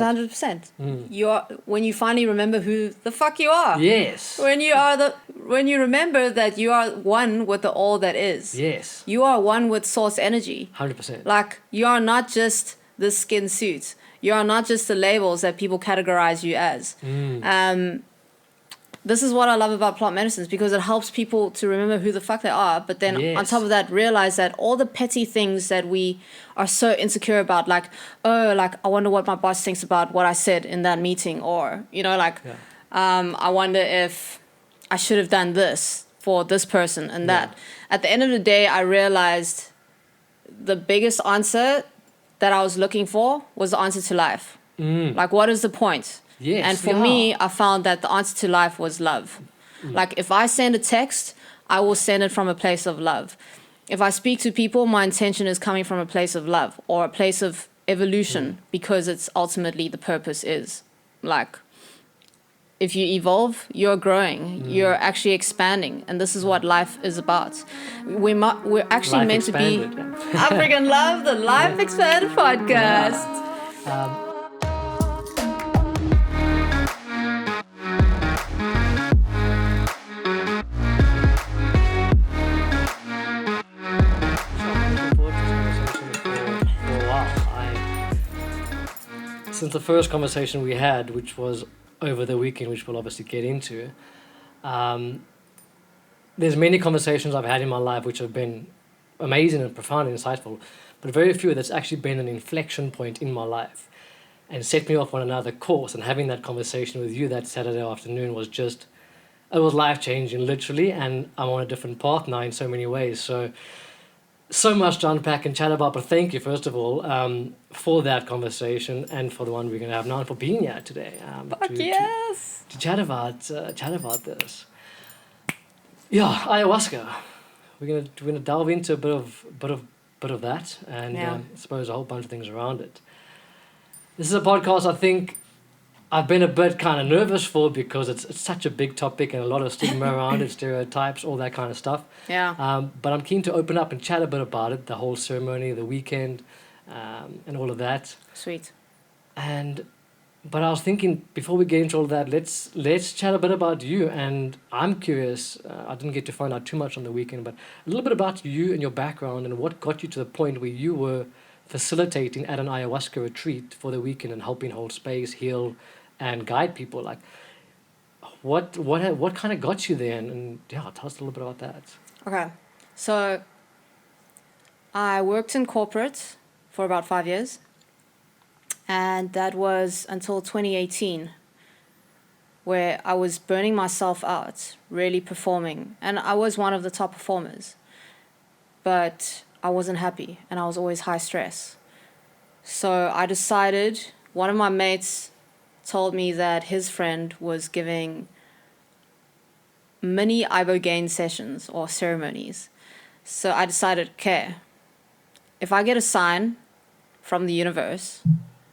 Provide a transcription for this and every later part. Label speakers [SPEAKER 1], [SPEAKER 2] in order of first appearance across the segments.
[SPEAKER 1] 100%. You are, when you finally remember who the fuck you are.
[SPEAKER 2] Yes.
[SPEAKER 1] When you remember that you are one with the all that is.
[SPEAKER 2] Yes.
[SPEAKER 1] You are one with source energy.
[SPEAKER 2] 100%.
[SPEAKER 1] Like, you are not just the skin suit. You are not just the labels that people categorize you as. This is what I love about plant medicines, because it helps people to remember who the fuck they are, but then on top of that, realize that all the petty things that we are so insecure about, like, oh, like, I wonder what my boss thinks about what I said in that meeting, or, you know, like, I wonder if I should have done this for this person and that. At the end of the day, I realized the biggest answer that I was looking for was the answer to life. Like, what is the point?
[SPEAKER 2] Yes,
[SPEAKER 1] and for me, I found that the answer to life was love. Like, if I send a text, I will send it from a place of love. If I speak to people, my intention is coming from a place of love or a place of evolution, because it's ultimately the purpose is. Like, if you evolve, you're growing, you're actually expanding, and this is what life is about. We're actually meant to be... I freaking love the LifeXpanded podcast.
[SPEAKER 2] Since the first conversation we had, which was over the weekend, which we'll obviously get into, there's many conversations I've had in my life which have been amazing and profound and insightful, but very few that's actually been an inflection point in my life and set me off on another course. And having that conversation with you that Saturday afternoon was just, it was life-changing, literally, and I'm on a different path now in so many ways. So much to unpack and chat about, but thank you, first of all, for that conversation and for the one we're going to have now and for being here today. To chat about this. Yeah, ayahuasca. We're gonna delve into a bit of that, and I suppose a whole bunch of things around it. This is a podcast I think I've been a bit kind of nervous for, because it's such a big topic and a lot of stigma around it, stereotypes, all that kind of stuff. But I'm keen to open up and chat a bit about it, the whole ceremony, the weekend, and all of that.
[SPEAKER 1] Sweet.
[SPEAKER 2] But I was thinking, before we get into all of that, let's chat a bit about you. And I'm curious, I didn't get to find out too much on the weekend, but a little bit about you and your background and what got you to the point where you were facilitating at an ayahuasca retreat for the weekend and helping hold space, heal, and guide people. Like, what kind of got you there? And tell us a little bit about that.
[SPEAKER 1] Okay, so I worked in corporate for about 5 years, and that was until 2018, where I was burning myself out, really performing, and I was one of the top performers, but I wasn't happy, and I was always high stress. So I decided, one of my mates told me that his friend was giving mini ibogaine sessions or ceremonies. So I decided, okay, if I get a sign from the universe,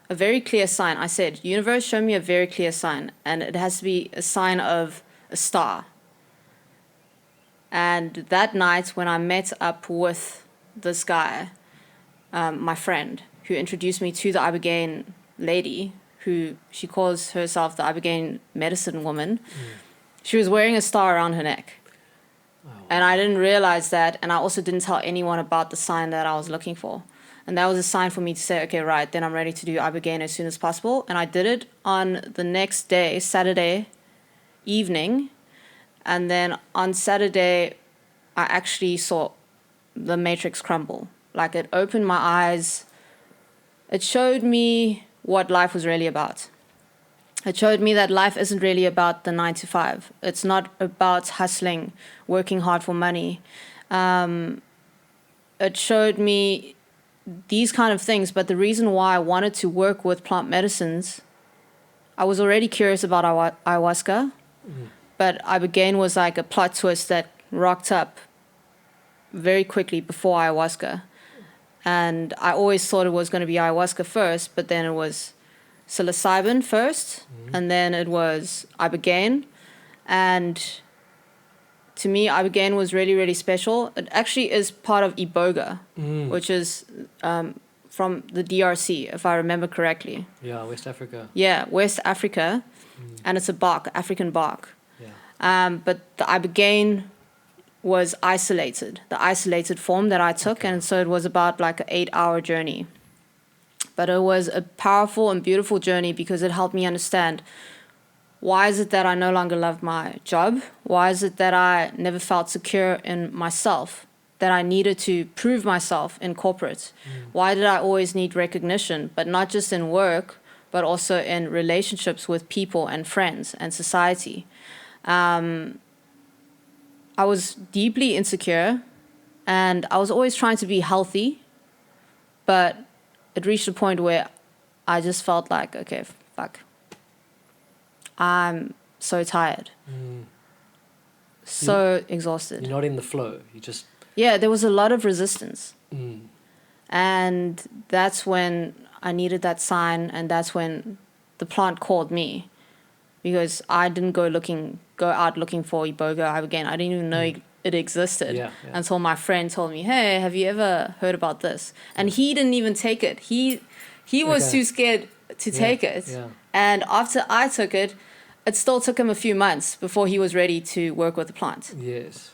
[SPEAKER 1] a very clear sign, I said, universe, show me a very clear sign, and it has to be a sign of a star. And that night when I met up with this guy, my friend, who introduced me to the ibogaine lady, who she calls herself the ibogaine medicine woman, she was wearing a star around her neck. Oh, wow. And I didn't realize that, and I also didn't tell anyone about the sign that I was looking for. And that was a sign for me to say, okay, right, then I'm ready to do ibogaine as soon as possible. And I did it on the next day, Saturday evening. And then on Saturday, I actually saw the matrix crumble. Like, it opened my eyes. It showed me what life was really about. It showed me that life isn't really about the 9 to 5. It's not about hustling, working hard for money. It showed me these kind of things, but the reason why I wanted to work with plant medicines, I was already curious about ayahuasca, but ibogaine was like a plot twist that rocked up very quickly before ayahuasca. And I always thought it was going to be ayahuasca first, but then it was psilocybin first, and then it was ibogaine. And to me, ibogaine was really, really special. It actually is part of iboga, which is from the DRC, if I remember correctly.
[SPEAKER 2] Yeah, West Africa.
[SPEAKER 1] Yeah, West Africa, and it's a bark, African bark.
[SPEAKER 2] Yeah.
[SPEAKER 1] But the ibogaine was isolated, the isolated form that I took, and so it was about like an 8-hour journey. But it was a powerful and beautiful journey because it helped me understand, why is it that I no longer love my job? Why is it that I never felt secure in myself? That I needed to prove myself in corporate? Why did I always need recognition, but not just in work, but also in relationships with people and friends and society? I was deeply insecure, and I was always trying to be healthy, but it reached a point where I just felt like, okay, fuck. I'm so tired. So exhausted.
[SPEAKER 2] You're not in the flow. You just...
[SPEAKER 1] Yeah, there was a lot of resistance. And that's when I needed that sign, and that's when the plant called me. Because I didn't go out looking for Iboga again. I didn't even know it existed until my friend told me, hey, have you ever heard about this? And he didn't even take it. He was too scared to take it. Yeah. And after I took it, it still took him a few months before he was ready to work with the plant.
[SPEAKER 2] Yes.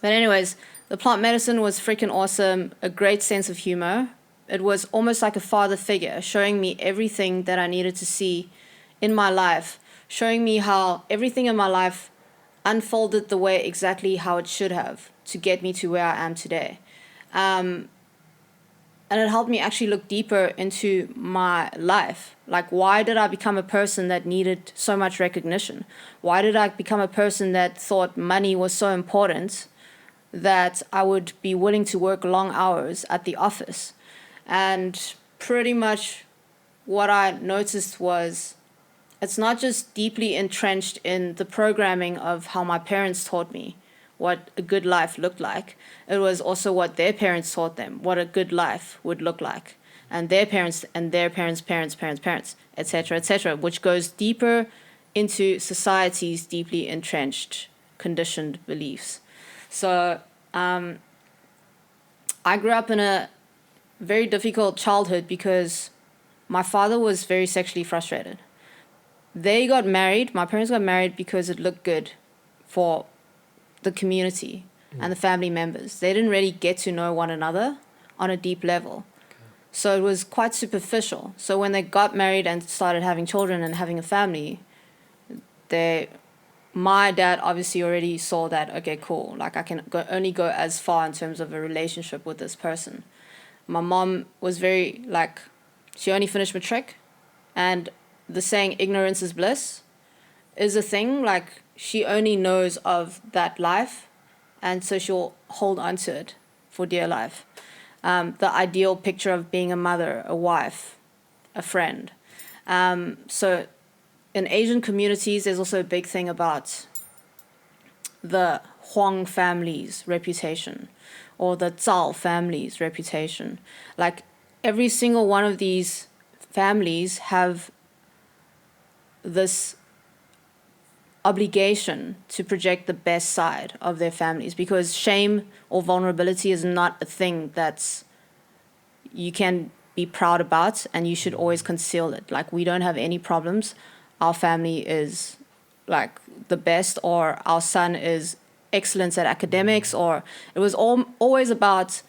[SPEAKER 1] But anyways, the plant medicine was freaking awesome, a great sense of humor. It was almost like a father figure, showing me everything that I needed to see in my life, showing me how everything in my life unfolded the way exactly how it should have to get me to where I am today. And it helped me actually look deeper into my life. Like, why did I become a person that needed so much recognition? Why did I become a person that thought money was so important that I would be willing to work long hours at the office? And pretty much what I noticed was, it's not just deeply entrenched in the programming of how my parents taught me what a good life looked like. It was also what their parents taught them, what a good life would look like. And their parents and their parents, etc., which goes deeper into society's deeply entrenched, conditioned beliefs. So I grew up in a very difficult childhood because my father was very sexually frustrated. They got married, my parents got married because it looked good for the community and the family members. They didn't really get to know one another on a deep level. So it was quite superficial. So when they got married and started having children and having a family, my dad obviously already saw that, okay, cool, like I can only go as far in terms of a relationship with this person. My mom was very, like, she only finished matric, and the saying ignorance is bliss is a thing. Like, she only knows of that life, and so she'll hold on to it for dear life. The ideal picture of being a mother, a wife, a friend. So in Asian communities, there's also a big thing about the Huang family's reputation or the Zhao family's reputation. Like, every single one of these families have this obligation to project the best side of their families, because shame or vulnerability is not a thing that's you can be proud about, and you should always conceal it. Like, we don't have any problems. Our family is like the best, or our son is excellent at academics, or it was always about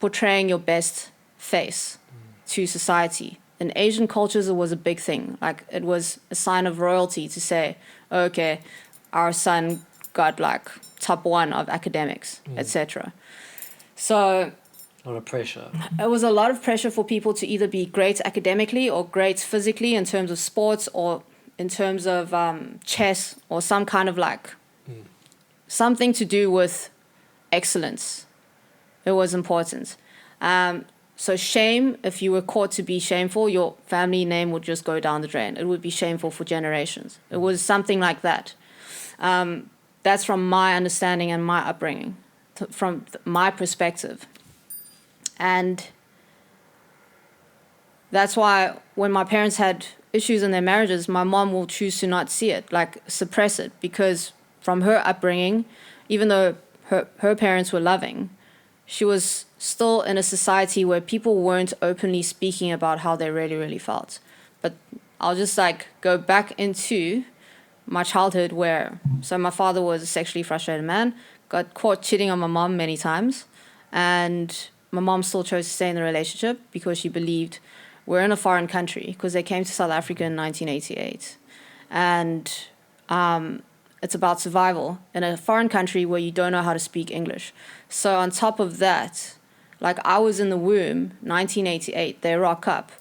[SPEAKER 1] portraying your best face to society. In Asian cultures, it was a big thing. Like, it was a sign of royalty to say, okay, our son got like top 1 of academics, etc. So
[SPEAKER 2] a lot of pressure.
[SPEAKER 1] It was a lot of pressure for people to either be great academically or great physically in terms of sports, or in terms of chess, or some kind of like something to do with excellence. It was important. So shame, if you were caught to be shameful, your family name would just go down the drain. It would be shameful for generations. It was something like that. That's from my understanding and my upbringing, from my perspective. And that's why when my parents had issues in their marriages, my mom will choose to not see it, like suppress it, because from her upbringing, even though her parents were loving, she was still in a society where people weren't openly speaking about how they really, really felt. But I'll just like go back into my childhood where, so my father was a sexually frustrated man, got caught cheating on my mom many times, and my mom still chose to stay in the relationship because she believed we're in a foreign country, because they came to South Africa in 1988. And it's about survival in a foreign country where you don't know how to speak English. So on top of that, like I was in the womb, 1988, they rock up.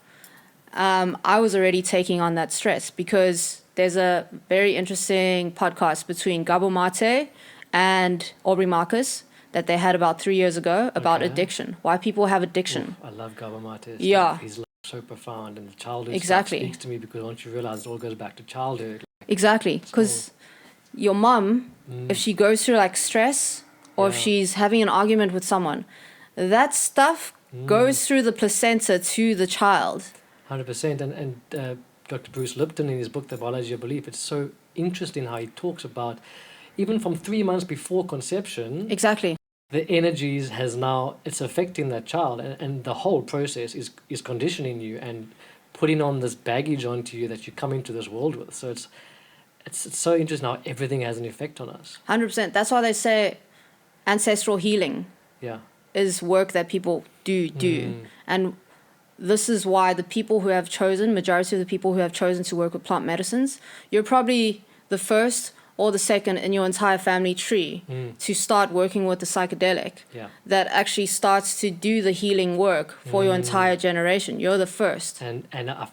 [SPEAKER 1] I was already taking on that stress because there's a very interesting podcast between Gabo Mate and Aubrey Marcus that they had about 3 years ago about addiction, why people have addiction.
[SPEAKER 2] I love Gabo Mate.
[SPEAKER 1] Yeah.
[SPEAKER 2] He's so profound, and the childhood
[SPEAKER 1] Exactly.
[SPEAKER 2] stuff speaks to me because once you realize it all goes back to childhood.
[SPEAKER 1] Exactly, because your mom, if she goes through like stress or if she's having an argument with someone, that stuff goes through the placenta to the child.
[SPEAKER 2] 100%. And Dr. Bruce Lipton in his book, The Biology of Belief, it's so interesting how he talks about even from 3 months before conception.
[SPEAKER 1] Exactly.
[SPEAKER 2] The energies it's affecting that child, and the whole process is conditioning you and putting on this baggage onto you that you come into this world with. So it's so interesting how everything has an effect on us.
[SPEAKER 1] 100%. That's why they say ancestral healing is work that people do. And this is why the people who have chosen, majority of the people who have chosen to work with plant medicines, you're probably the first or the second in your entire family tree to start working with the psychedelic that actually starts to do the healing work for your entire generation. You're the first.
[SPEAKER 2] And I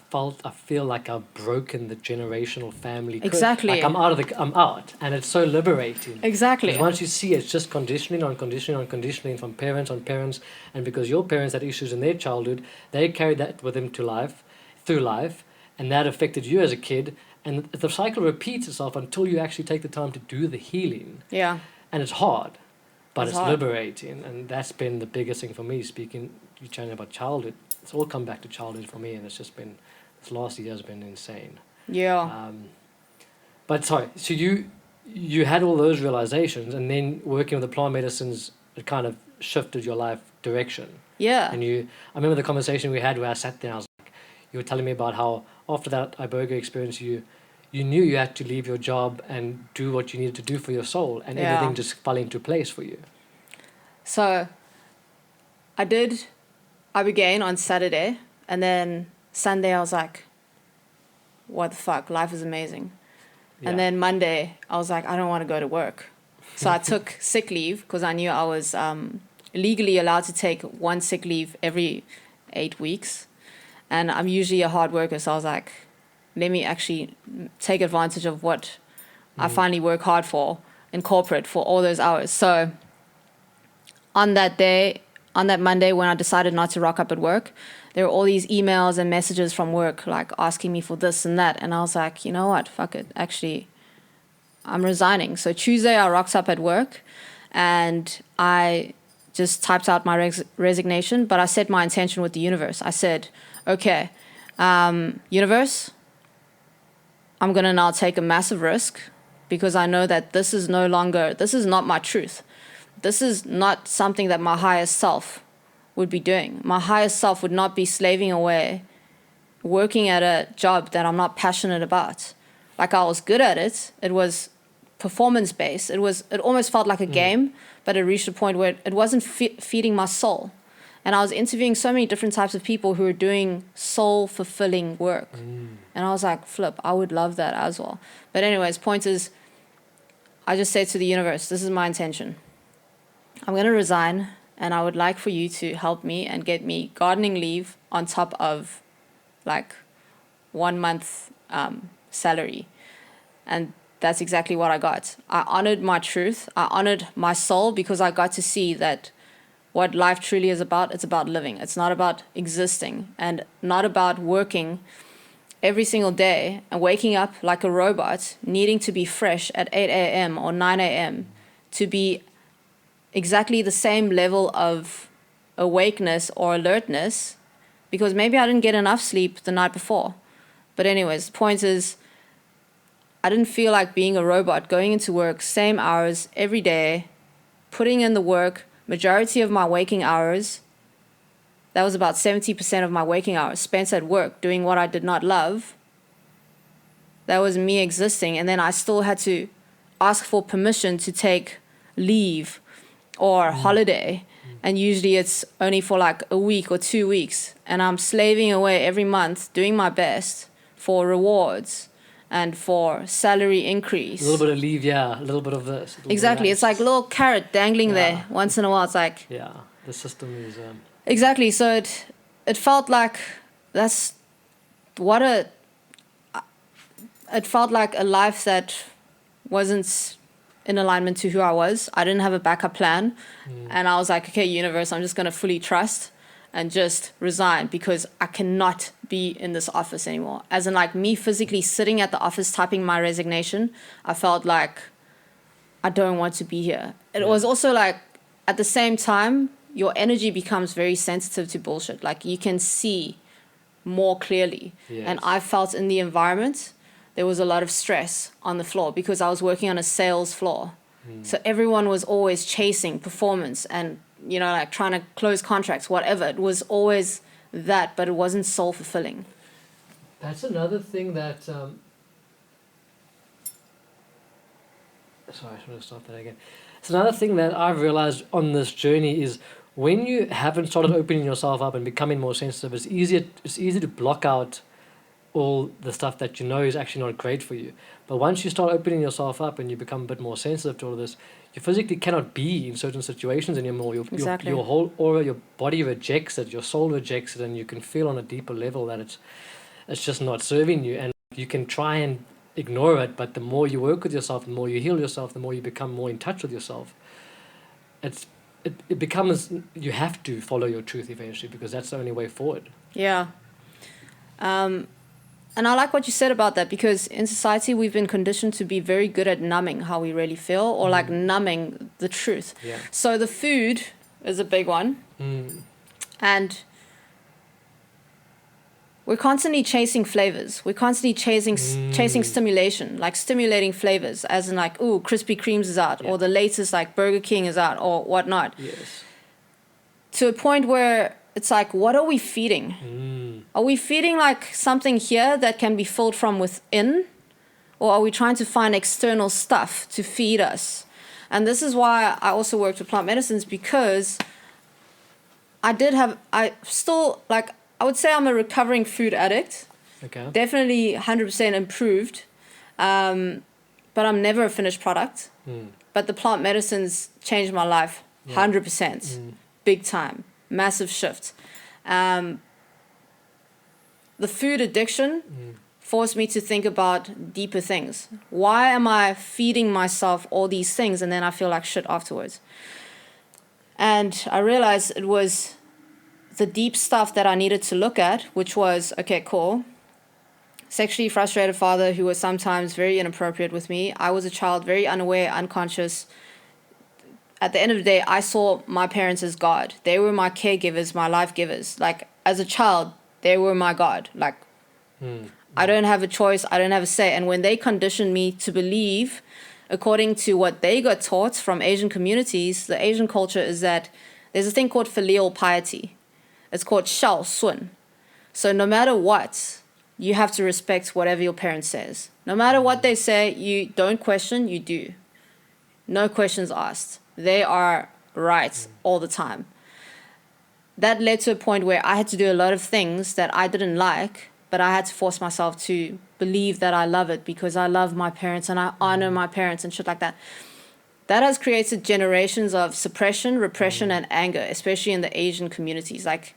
[SPEAKER 2] feel like I've broken the generational family curse.
[SPEAKER 1] Exactly.
[SPEAKER 2] Like I'm out, and it's so liberating.
[SPEAKER 1] Exactly.
[SPEAKER 2] Because once you see it's just conditioning on conditioning on conditioning from parents on parents, and because your parents had issues in their childhood, they carried that with them through life, and that affected you as a kid. And the cycle repeats itself until you actually take the time to do the healing.
[SPEAKER 1] Yeah.
[SPEAKER 2] And it's hard, but it's
[SPEAKER 1] hard.
[SPEAKER 2] liberating. And that's been the biggest thing for me, you chatting about childhood. It's all come back to childhood for me, and it's just been, this last year has been insane.
[SPEAKER 1] Yeah.
[SPEAKER 2] But sorry, so you had all those realizations, and then working with the plant medicines, it kind of shifted your life direction.
[SPEAKER 1] Yeah.
[SPEAKER 2] And I remember the conversation we had where I sat there and I was like, you were telling me about how after that iboga experience, you knew you had to leave your job and do what you needed to do for your soul, and everything just fell into place for you.
[SPEAKER 1] So I began on Saturday, and then Sunday I was like, what the fuck, life is amazing. And then Monday I was like, I don't want to go to work. So I took sick leave because I knew I was legally allowed to take one sick leave every 8 weeks. And I'm usually a hard worker, so I was like, let me actually take advantage of what I finally work hard for in corporate for all those hours. So on that Monday when I decided not to rock up at work, there were all these emails and messages from work like asking me for this and that. And I was like, you know what, fuck it. Actually, I'm resigning. So Tuesday I rocked up at work and I just typed out my resignation, but I set my intention with the universe. I said, okay, universe, I'm going to now take a massive risk because I know that this is not my truth. This is not something that my highest self would be doing. My highest self would not be slaving away, working at a job that I'm not passionate about. Like I was good at it. It was performance-based. It almost felt like a game, but it reached a point where it wasn't feeding my soul. And I was interviewing so many different types of people who were doing soul-fulfilling work. And I was like, flip, I would love that as well. But anyways, point is, I just said to the universe, this is my intention. I'm going to resign, and I would like for you to help me and get me gardening leave on top of like 1 month salary. And that's exactly what I got. I honored my truth. I honored my soul because I got to see that what life truly is about, it's about living. It's not about existing and not about working every single day and waking up like a robot, needing to be fresh at 8 a.m. or 9 a.m. to be exactly the same level of awakeness or alertness because maybe I didn't get enough sleep the night before. But anyways, the point is, I didn't feel like being a robot, going into work, same hours, every day, putting in the work, majority of my waking hours, that was about 70% of my waking hours, spent at work doing what I did not love. That was me existing. And then I still had to ask for permission to take leave or holiday. And usually it's only for like a week or 2 weeks. And I'm slaving away every month, doing my best for rewards and for salary increase.
[SPEAKER 2] A little bit of leave, yeah. A little bit of this.
[SPEAKER 1] Exactly. It's like a little carrot dangling there once in a while. It's like...
[SPEAKER 2] Yeah, the system is...
[SPEAKER 1] Exactly. So it felt like that's what a... It felt like a life that wasn't in alignment to who I was. I didn't have a backup plan. And I was like, okay, universe, I'm just going to fully trust and just resign because I cannot be in this office anymore. As in like me physically sitting at the office typing my resignation, I felt like I don't want to be here. It was also like at the same time, your energy becomes very sensitive to bullshit. Like you can see more clearly.
[SPEAKER 2] Yes.
[SPEAKER 1] And I felt in the environment, there was a lot of stress on the floor because I was working on a sales floor. So everyone was always chasing performance and, you know, like trying to close contracts, whatever. It was always that, but it wasn't soul fulfilling.
[SPEAKER 2] That's another thing that... Sorry, I should have stopped that again. It's another thing that I've realized on this journey is when you haven't started opening yourself up and becoming more sensitive, it's easy to block out all the stuff that you know is actually not great for you. But once you start opening yourself up and you become a bit more sensitive to all of this, you physically cannot be in certain situations anymore. Your whole aura, your body rejects it, your soul rejects it, and you can feel on a deeper level that it's just not serving you. And you can try and ignore it, but the more you work with yourself, the more you heal yourself, the more you become more in touch with yourself. It becomes, you have to follow your truth eventually because that's the only way forward.
[SPEAKER 1] Yeah. And I like what you said about that because in society we've been conditioned to be very good at numbing how we really feel or like numbing the truth.
[SPEAKER 2] Yeah.
[SPEAKER 1] So the food is a big one. And we're constantly chasing flavors. We're constantly chasing stimulation, like stimulating flavors, as in like, ooh, Krispy Kreme's is out, or the latest like Burger King is out, or whatnot.
[SPEAKER 2] Yes.
[SPEAKER 1] To a point where it's like, what are we feeding? Are we feeding like something here that can be filled from within? Or are we trying to find external stuff to feed us? And this is why I also worked with plant medicines because I would say I'm a recovering food addict.
[SPEAKER 2] Okay.
[SPEAKER 1] Definitely 100% improved. But I'm never a finished product. But the plant medicines changed my life 100%. Big time. Massive shift. The food addiction forced me to think about deeper things. Why am I feeding myself all these things and then I feel like shit afterwards? And I realized it was the deep stuff that I needed to look at, which was, okay, cool. Sexually frustrated father who was sometimes very inappropriate with me. I was a child, very unaware, unconscious. At the end of the day, I saw my parents as God. They were my caregivers, my life givers. Like, as a child, they were my God. Like, I don't have a choice. I don't have a say. And when they conditioned me to believe, according to what they got taught from Asian communities, the Asian culture is that there's a thing called filial piety. It's called Shao Sun. So no matter what, you have to respect whatever your parent says. No matter what they say, you don't question, you do. No questions asked. They are right all the time. That led to a point where I had to do a lot of things that I didn't like, but I had to force myself to believe that I love it because I love my parents and I honor my parents and shit like that. That has created generations of suppression, repression, and anger, especially in the Asian communities. Like,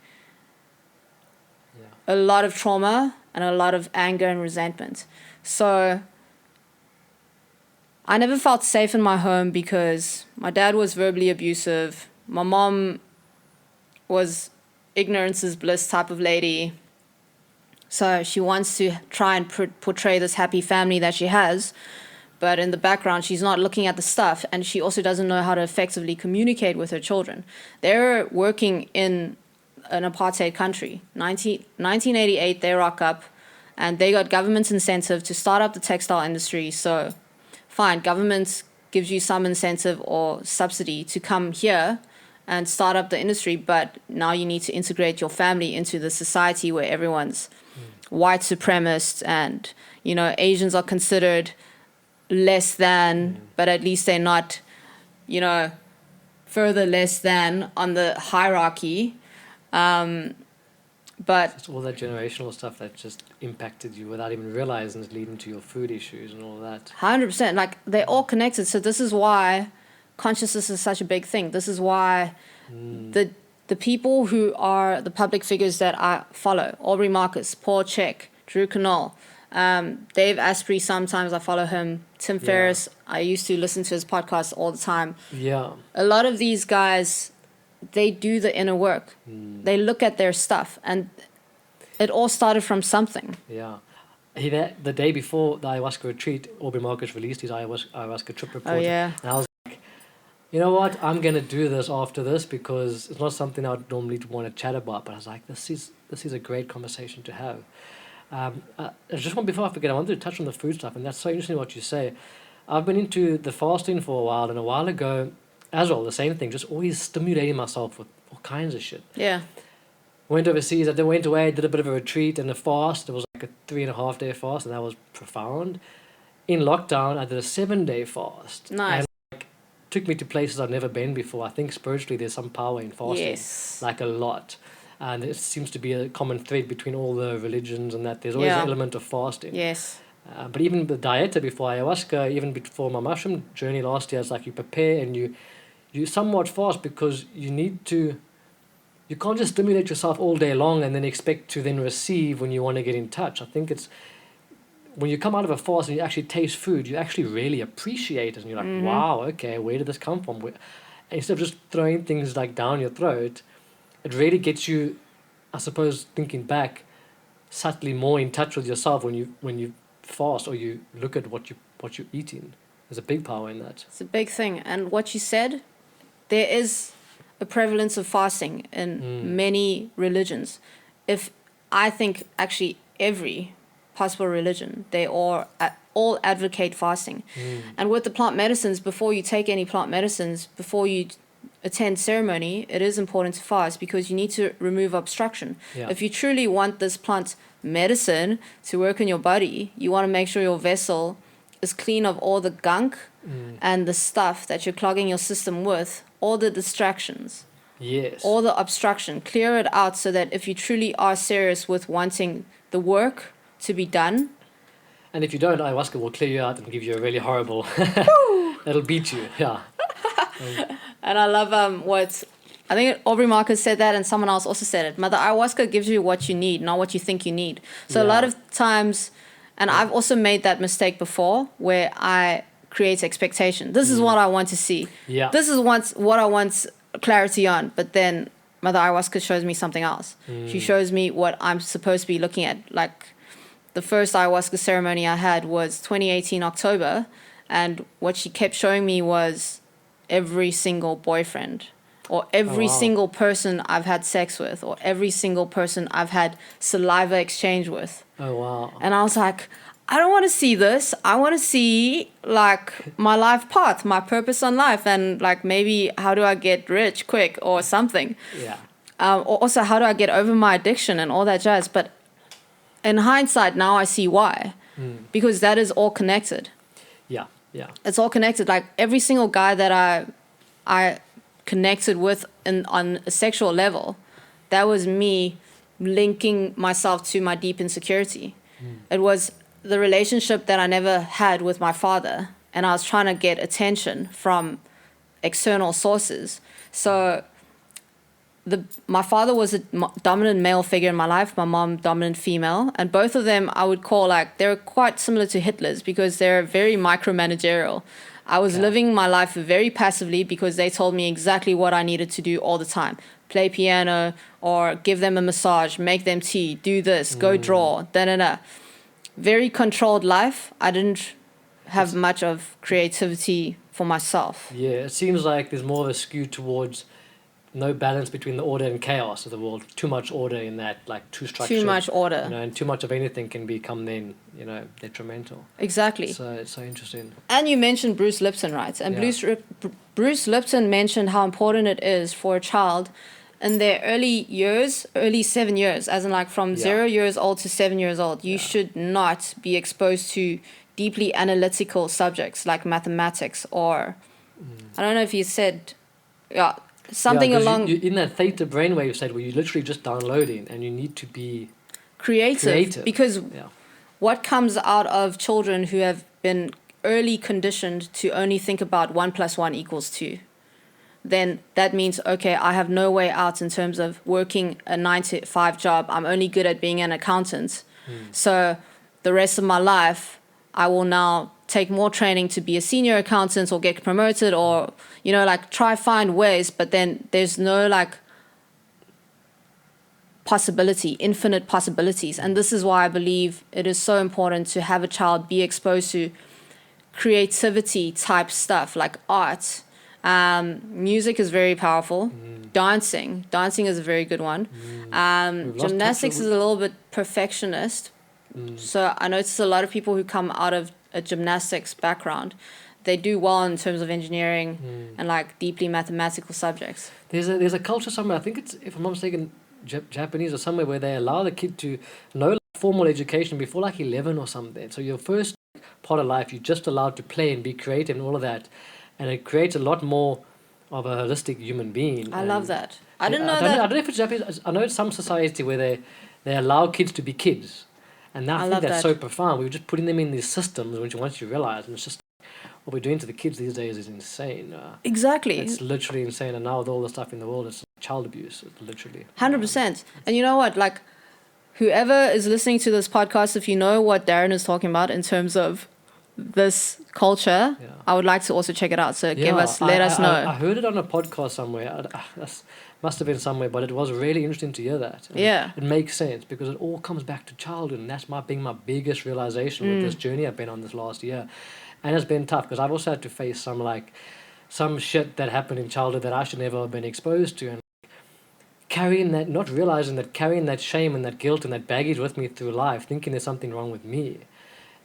[SPEAKER 1] a lot of trauma and a lot of anger and resentment. So I never felt safe in my home because my dad was verbally abusive. My mom was ignorance is bliss type of lady. So she wants to try and portray this happy family that she has. But in the background, she's not looking at the stuff. And she also doesn't know how to effectively communicate with her children. They're working in an apartheid country. 1988, they rock up. And they got government incentive to start up the textile industry. So fine, government gives you some incentive or subsidy to come here and start up the industry, but now you need to integrate your family into the society where everyone's white supremacist, and Asians are considered less than, but at least they're not further less than on the hierarchy. But
[SPEAKER 2] it's all that generational stuff that just impacted you without even realizing it's leading to your food issues and all that.
[SPEAKER 1] 100%, like they're all connected. So this is why consciousness is such a big thing. This is why the people who are the public figures that I follow, Aubrey Marcus, Paul Chek, Drew Canal, Dave Asprey, sometimes I follow him, Tim Ferriss, I used to listen to his podcast all the time.
[SPEAKER 2] Yeah.
[SPEAKER 1] A lot of these guys, they do the inner work. They look at their stuff, and it all started from something.
[SPEAKER 2] Yeah. The day before the ayahuasca retreat, Aubrey Marcus released his ayahuasca trip report.
[SPEAKER 1] Oh, yeah.
[SPEAKER 2] And I was like, you know what? I'm going to do this after this because it's not something I would normally want to chat about. But I was like, this is a great conversation to have. Just one before I forget, I wanted to touch on the food stuff, and that's so interesting what you say. I've been into the fasting for a while, and a while ago, as well, the same thing, just always stimulating myself with all kinds of shit.
[SPEAKER 1] Yeah.
[SPEAKER 2] Went overseas, I went away, did a bit of a retreat and a fast. It was like a 3.5 day fast, and that was profound. In lockdown, I did a 7-day fast.
[SPEAKER 1] Nice.
[SPEAKER 2] And took me to places I've never been before. I think spiritually there's some power in fasting.
[SPEAKER 1] Yes.
[SPEAKER 2] Like a lot. And it seems to be a common thread between all the religions, and that there's always an element of fasting.
[SPEAKER 1] Yes.
[SPEAKER 2] But even the dieta before ayahuasca, even before my mushroom journey last year, it's like you prepare and you somewhat fast because you can't just stimulate yourself all day long and then expect to then receive when you want to get in touch. I think it's when you come out of a fast and you actually taste food, you actually really appreciate it, and you're like, wow, okay, where did this come from? Instead of just throwing things like down your throat, it really gets you, I suppose, thinking back, subtly more in touch with yourself when you fast or you look at what you're eating. There's a big power in that.
[SPEAKER 1] It's a big thing. And what you said, there is a prevalence of fasting in many religions. I think actually every possible religion, they all advocate fasting. And with the plant medicines, before you take any plant medicines, before you attend ceremony, it is important to fast because you need to remove obstruction.
[SPEAKER 2] Yeah.
[SPEAKER 1] If you truly want this plant medicine to work in your body, you want to make sure your vessel is clean of all the gunk and the stuff that you're clogging your system with, all the distractions, all the obstruction. Clear it out so that if you truly are serious with wanting the work to be done.
[SPEAKER 2] And if you don't, ayahuasca will clear you out and give you a really horrible... It'll beat you, yeah.
[SPEAKER 1] And I love what... I think Aubrey Marcus said that, and someone else also said it. Mother ayahuasca gives you what you need, not what you think you need. So a lot of times, and I've also made that mistake before, where I create expectation. This is what I want to see.
[SPEAKER 2] Yeah.
[SPEAKER 1] This is what I want clarity on. But then Mother ayahuasca shows me something else. She shows me what I'm supposed to be looking at. Like the first ayahuasca ceremony I had was 2018 October, and what she kept showing me was every single boyfriend, or every single person I've had sex with, or every single person I've had saliva exchange with.
[SPEAKER 2] Oh, wow.
[SPEAKER 1] And I was like, I don't want to see this. I want to see like my life path, my purpose on life, and like maybe how do I get rich quick or something.
[SPEAKER 2] Yeah.
[SPEAKER 1] Or also how do I get over my addiction and all that jazz. But in hindsight, now I see why. Because that is all connected.
[SPEAKER 2] Yeah, yeah.
[SPEAKER 1] It's all connected. Like every single guy that I connected with on a sexual level, that was me linking myself to my deep insecurity. It was the relationship that I never had with my father, and I was trying to get attention from external sources. So my father was a dominant male figure in my life, my mom dominant female, and both of them I would call like they're quite similar to Hitler's because they're very micromanagerial. I was living my life very passively because they told me exactly what I needed to do all the time. Play piano or give them a massage, make them tea, do this, go draw, da-da-da. Very controlled life. I didn't have much of creativity for myself.
[SPEAKER 2] Yeah, it seems like there's more of a skew towards no balance between the order and chaos of the world. Too much order in that, like too structured.
[SPEAKER 1] Too much order.
[SPEAKER 2] You know, and too much of anything can become then, you know, detrimental.
[SPEAKER 1] Exactly.
[SPEAKER 2] So it's so interesting.
[SPEAKER 1] And you mentioned Bruce Lipton, right? And
[SPEAKER 2] Yeah.
[SPEAKER 1] Bruce Lipton mentioned how important it is for a child in their early years, early 7 years, as in like from 0 years old to 7 years old, you should not be exposed to deeply analytical subjects like mathematics or, I don't know if he said, something
[SPEAKER 2] 'cause
[SPEAKER 1] along
[SPEAKER 2] you in that theta brainwave state where you're literally just downloading and you need to be
[SPEAKER 1] creative. Because
[SPEAKER 2] Yeah.
[SPEAKER 1] what comes out of children who have been early conditioned to only think about 1 + 1 = 2, then that means, okay, I have no way out in terms of working a 9 to 5 job. I'm only good at being an accountant. So the rest of my life, I will now take more training to be a senior accountant or get promoted or, you know, like try find ways, but then there's no like possibility, infinite possibilities. And this is why I believe it is so important to have a child be exposed to creativity type stuff like art. Music is very powerful. Dancing is a very good one. Gymnastics is a little bit perfectionist. So I notice a lot of people who come out of a gymnastics background, they do well in terms of engineering and like deeply mathematical subjects.
[SPEAKER 2] There's a culture somewhere, I think it's, if I'm not mistaken, Japanese or somewhere, where they allow the kid to know like, formal education before like 11 or something. So your first part of life, you're just allowed to play and be creative and all of that. And it creates a lot more of a holistic human being.
[SPEAKER 1] I love that. I didn't know
[SPEAKER 2] I
[SPEAKER 1] that.
[SPEAKER 2] don't know if it's Japanese. I know it's some society where they allow kids to be kids. And I think that's so profound. We're just putting them in these systems, which once you realize, and it's just what we're doing to the kids these days is insane.
[SPEAKER 1] Exactly.
[SPEAKER 2] It's literally insane. And now with all the stuff in the world, it's child abuse, it's literally.
[SPEAKER 1] 100%. And you know what? Like, whoever is listening to this podcast, if you know what Darren is talking about in terms of this culture, I would like to also check it out. So let us know.
[SPEAKER 2] I heard it on a podcast somewhere. Must have been somewhere, but it was really interesting to hear that. And it makes sense because it all comes back to childhood, and that's my biggest realization with this journey I've been on this last year. And it's been tough because I've also had to face some shit that happened in childhood that I should never have been exposed to, and carrying that, not realizing that, carrying that shame and that guilt and that baggage with me through life, thinking there's something wrong with me.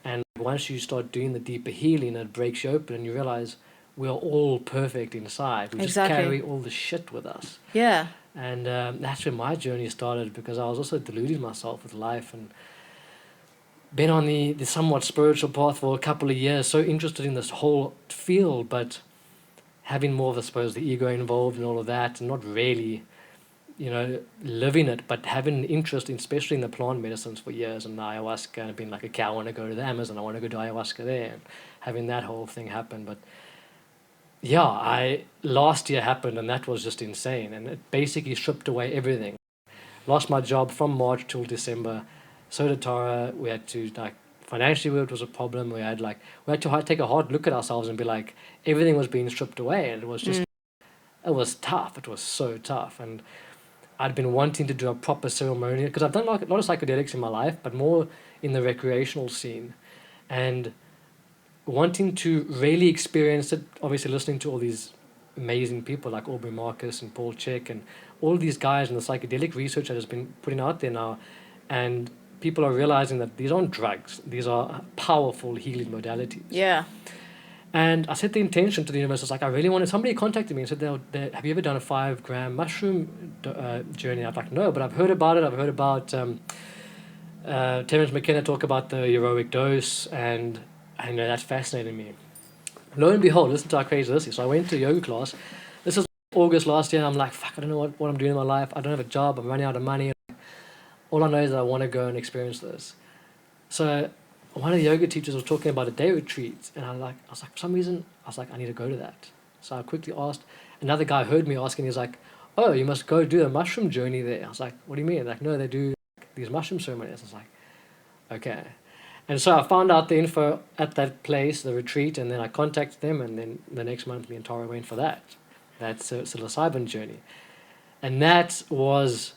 [SPEAKER 2] And once you start doing the deeper healing, it breaks you open and you realize we are all perfect inside. We just carry all the shit with us.
[SPEAKER 1] Yeah.
[SPEAKER 2] And that's where my journey started, because I was also deluding myself with life and been on the somewhat spiritual path for a couple of years, so interested in this whole field, but having more of, I suppose, the ego involved and all of that, and not really, you know, living it, but having an interest in, especially in the plant medicines for years, and the ayahuasca, and being like, okay, I want to go to the Amazon, I want to go do ayahuasca there, and having that whole thing happen. But yeah, last year happened, and that was just insane, and it basically stripped away everything. Lost my job from March till December. So did Tara. We had to, like, financially it was a problem. We had to take a hard look at ourselves and be like, everything was being stripped away, and it was just, it was tough. It was so tough, and I'd been wanting to do a proper ceremony, because I've done like a lot of psychedelics in my life, but more in the recreational scene, and wanting to really experience it, obviously listening to all these amazing people like Aubrey Marcus and Paul Chek and all these guys and the psychedelic research that has been putting out there now, and people are realizing that these aren't drugs, these are powerful healing modalities.
[SPEAKER 1] Yeah.
[SPEAKER 2] And I set the intention to the universe. I was like, I really wanted, somebody contacted me and said, have you ever done a 5-gram mushroom journey? I'm like, no, but I've heard about it. I've heard about Terence McKenna talk about the heroic dose, and I know that's fascinating me. Lo and behold, listen to how crazy this is. So I went to a yoga class. This was August last year, and I'm like, fuck, I don't know what I'm doing in my life. I don't have a job. I'm running out of money. All I know is that I want to go and experience this. So one of the yoga teachers was talking about a day retreat, and I was like, for some reason, I need to go to that. So I quickly asked. Another guy heard me asking. He's like, oh, you must go do a mushroom journey there. I was like, what do you mean? Like, no, they do these mushroom ceremonies. I was like, okay. And so I found out the info at that place, the retreat, and then I contacted them, and then the next month me and Tara went for that psilocybin journey. And that was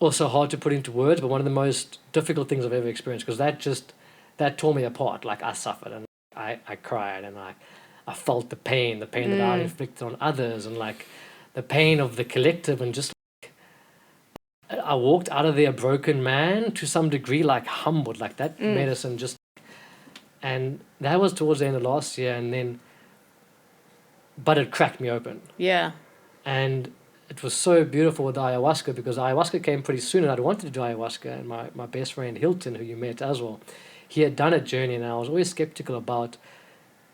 [SPEAKER 2] also hard to put into words, but one of the most difficult things I've ever experienced, because that tore me apart. Like, I suffered, and I cried, and I felt the pain that I inflicted on others, and like the pain of the collective, and just I walked out of there a broken man, to some degree, like humbled, like that medicine just, and that was towards the end of last year, and then, but it cracked me open.
[SPEAKER 1] Yeah.
[SPEAKER 2] And it was so beautiful with the ayahuasca, because ayahuasca came pretty soon, and I'd wanted to do ayahuasca, and my best friend Hilton, who you met as well, he had done a journey, and I was always skeptical about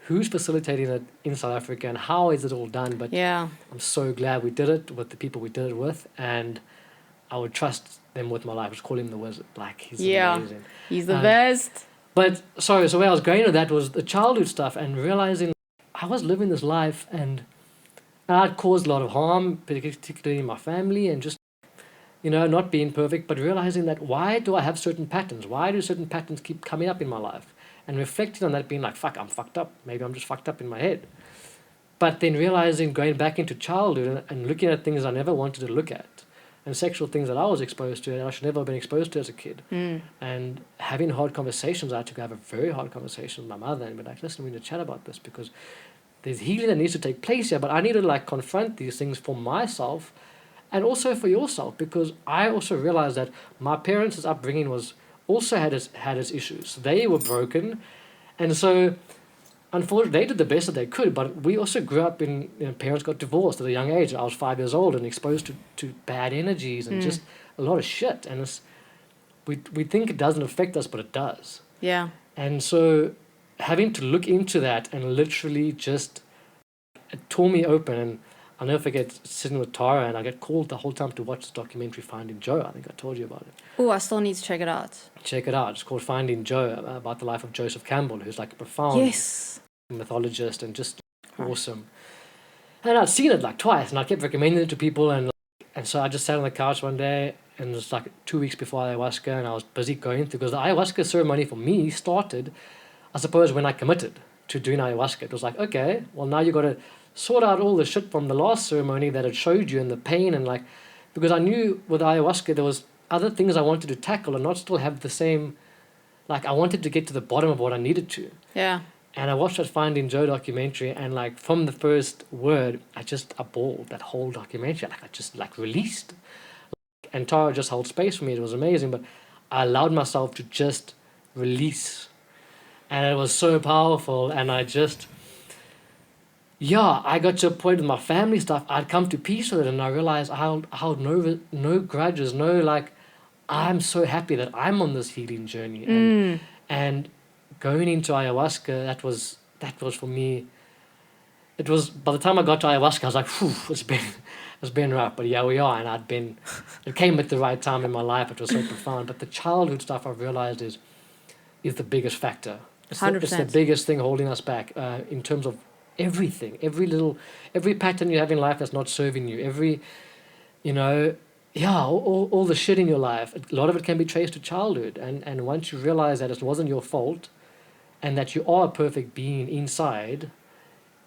[SPEAKER 2] who's facilitating it in South Africa and how is it all done. But
[SPEAKER 1] Yeah.
[SPEAKER 2] I'm so glad we did it with the people we did it with, and I would trust them with my life. Just call him the wizard. Like, he's amazing.
[SPEAKER 1] He's the best.
[SPEAKER 2] But sorry, so where I was going with that was the childhood stuff, and realizing I was living this life, and I'd caused a lot of harm, particularly in my family, and just, not being perfect, but realizing that why do I have certain patterns? Why do certain patterns keep coming up in my life? And reflecting on that, being like, fuck, I'm fucked up. Maybe I'm just fucked up in my head. But then realizing, going back into childhood and looking at things I never wanted to look at, and sexual things that I was exposed to and I should never have been exposed to as a kid. And having hard conversations. I had to have a very hard conversation with my mother and be like, listen, we need to chat about this, because there's healing that needs to take place here, but I need to confront these things for myself and also for yourself, because I also realized that my parents' upbringing was also had its issues. They were broken, and so unfortunately they did the best that they could, but we also grew up in, parents got divorced at a young age. I was 5 years old and exposed to bad energies and just a lot of shit, and we think it doesn't affect us, but it does.
[SPEAKER 1] Yeah.
[SPEAKER 2] And so having to look into that and literally just, it tore me open. And I'll never forget sitting with Tara, and I get called the whole time to watch this documentary Finding Joe. I think I told you about it.
[SPEAKER 1] Oh, I still need to check it out.
[SPEAKER 2] Check it out. It's called Finding Joe, about the life of Joseph Campbell, who's like a profound mythologist and just awesome. And I'd seen it twice, and I kept recommending it to people, and so I just sat on the couch one day, and it was 2 weeks before ayahuasca, and I was busy going through, because the ayahuasca ceremony for me started, I suppose, when I committed to doing ayahuasca. It was like, okay, well, now you got to sort out all the shit from the last ceremony that it showed you, and the pain, and because I knew with ayahuasca there was other things I wanted to tackle and not still have the same, I wanted to get to the bottom of what I needed to.
[SPEAKER 1] Yeah.
[SPEAKER 2] And I watched that Finding Joe documentary, and from the first word, I bawled that whole documentary. I just released. And Tara just held space for me. It was amazing, but I allowed myself to just release. And it was so powerful, and I got to a point with my family stuff. I'd come to peace with it, and I realized I held no grudges, I'm so happy that I'm on this healing journey. And going into ayahuasca, that was for me. It was, by the time I got to ayahuasca, I was like, phew, it's been rough, but yeah, we are. And it came at the right time in my life. It was so profound. But the childhood stuff I've realized is the biggest factor. It's
[SPEAKER 1] 100%.
[SPEAKER 2] It's the biggest thing holding us back in terms of everything. Every pattern you have in life that's not serving you. All the shit in your life. A lot of it can be traced to childhood. And once you realize that it wasn't your fault, and that you are a perfect being inside,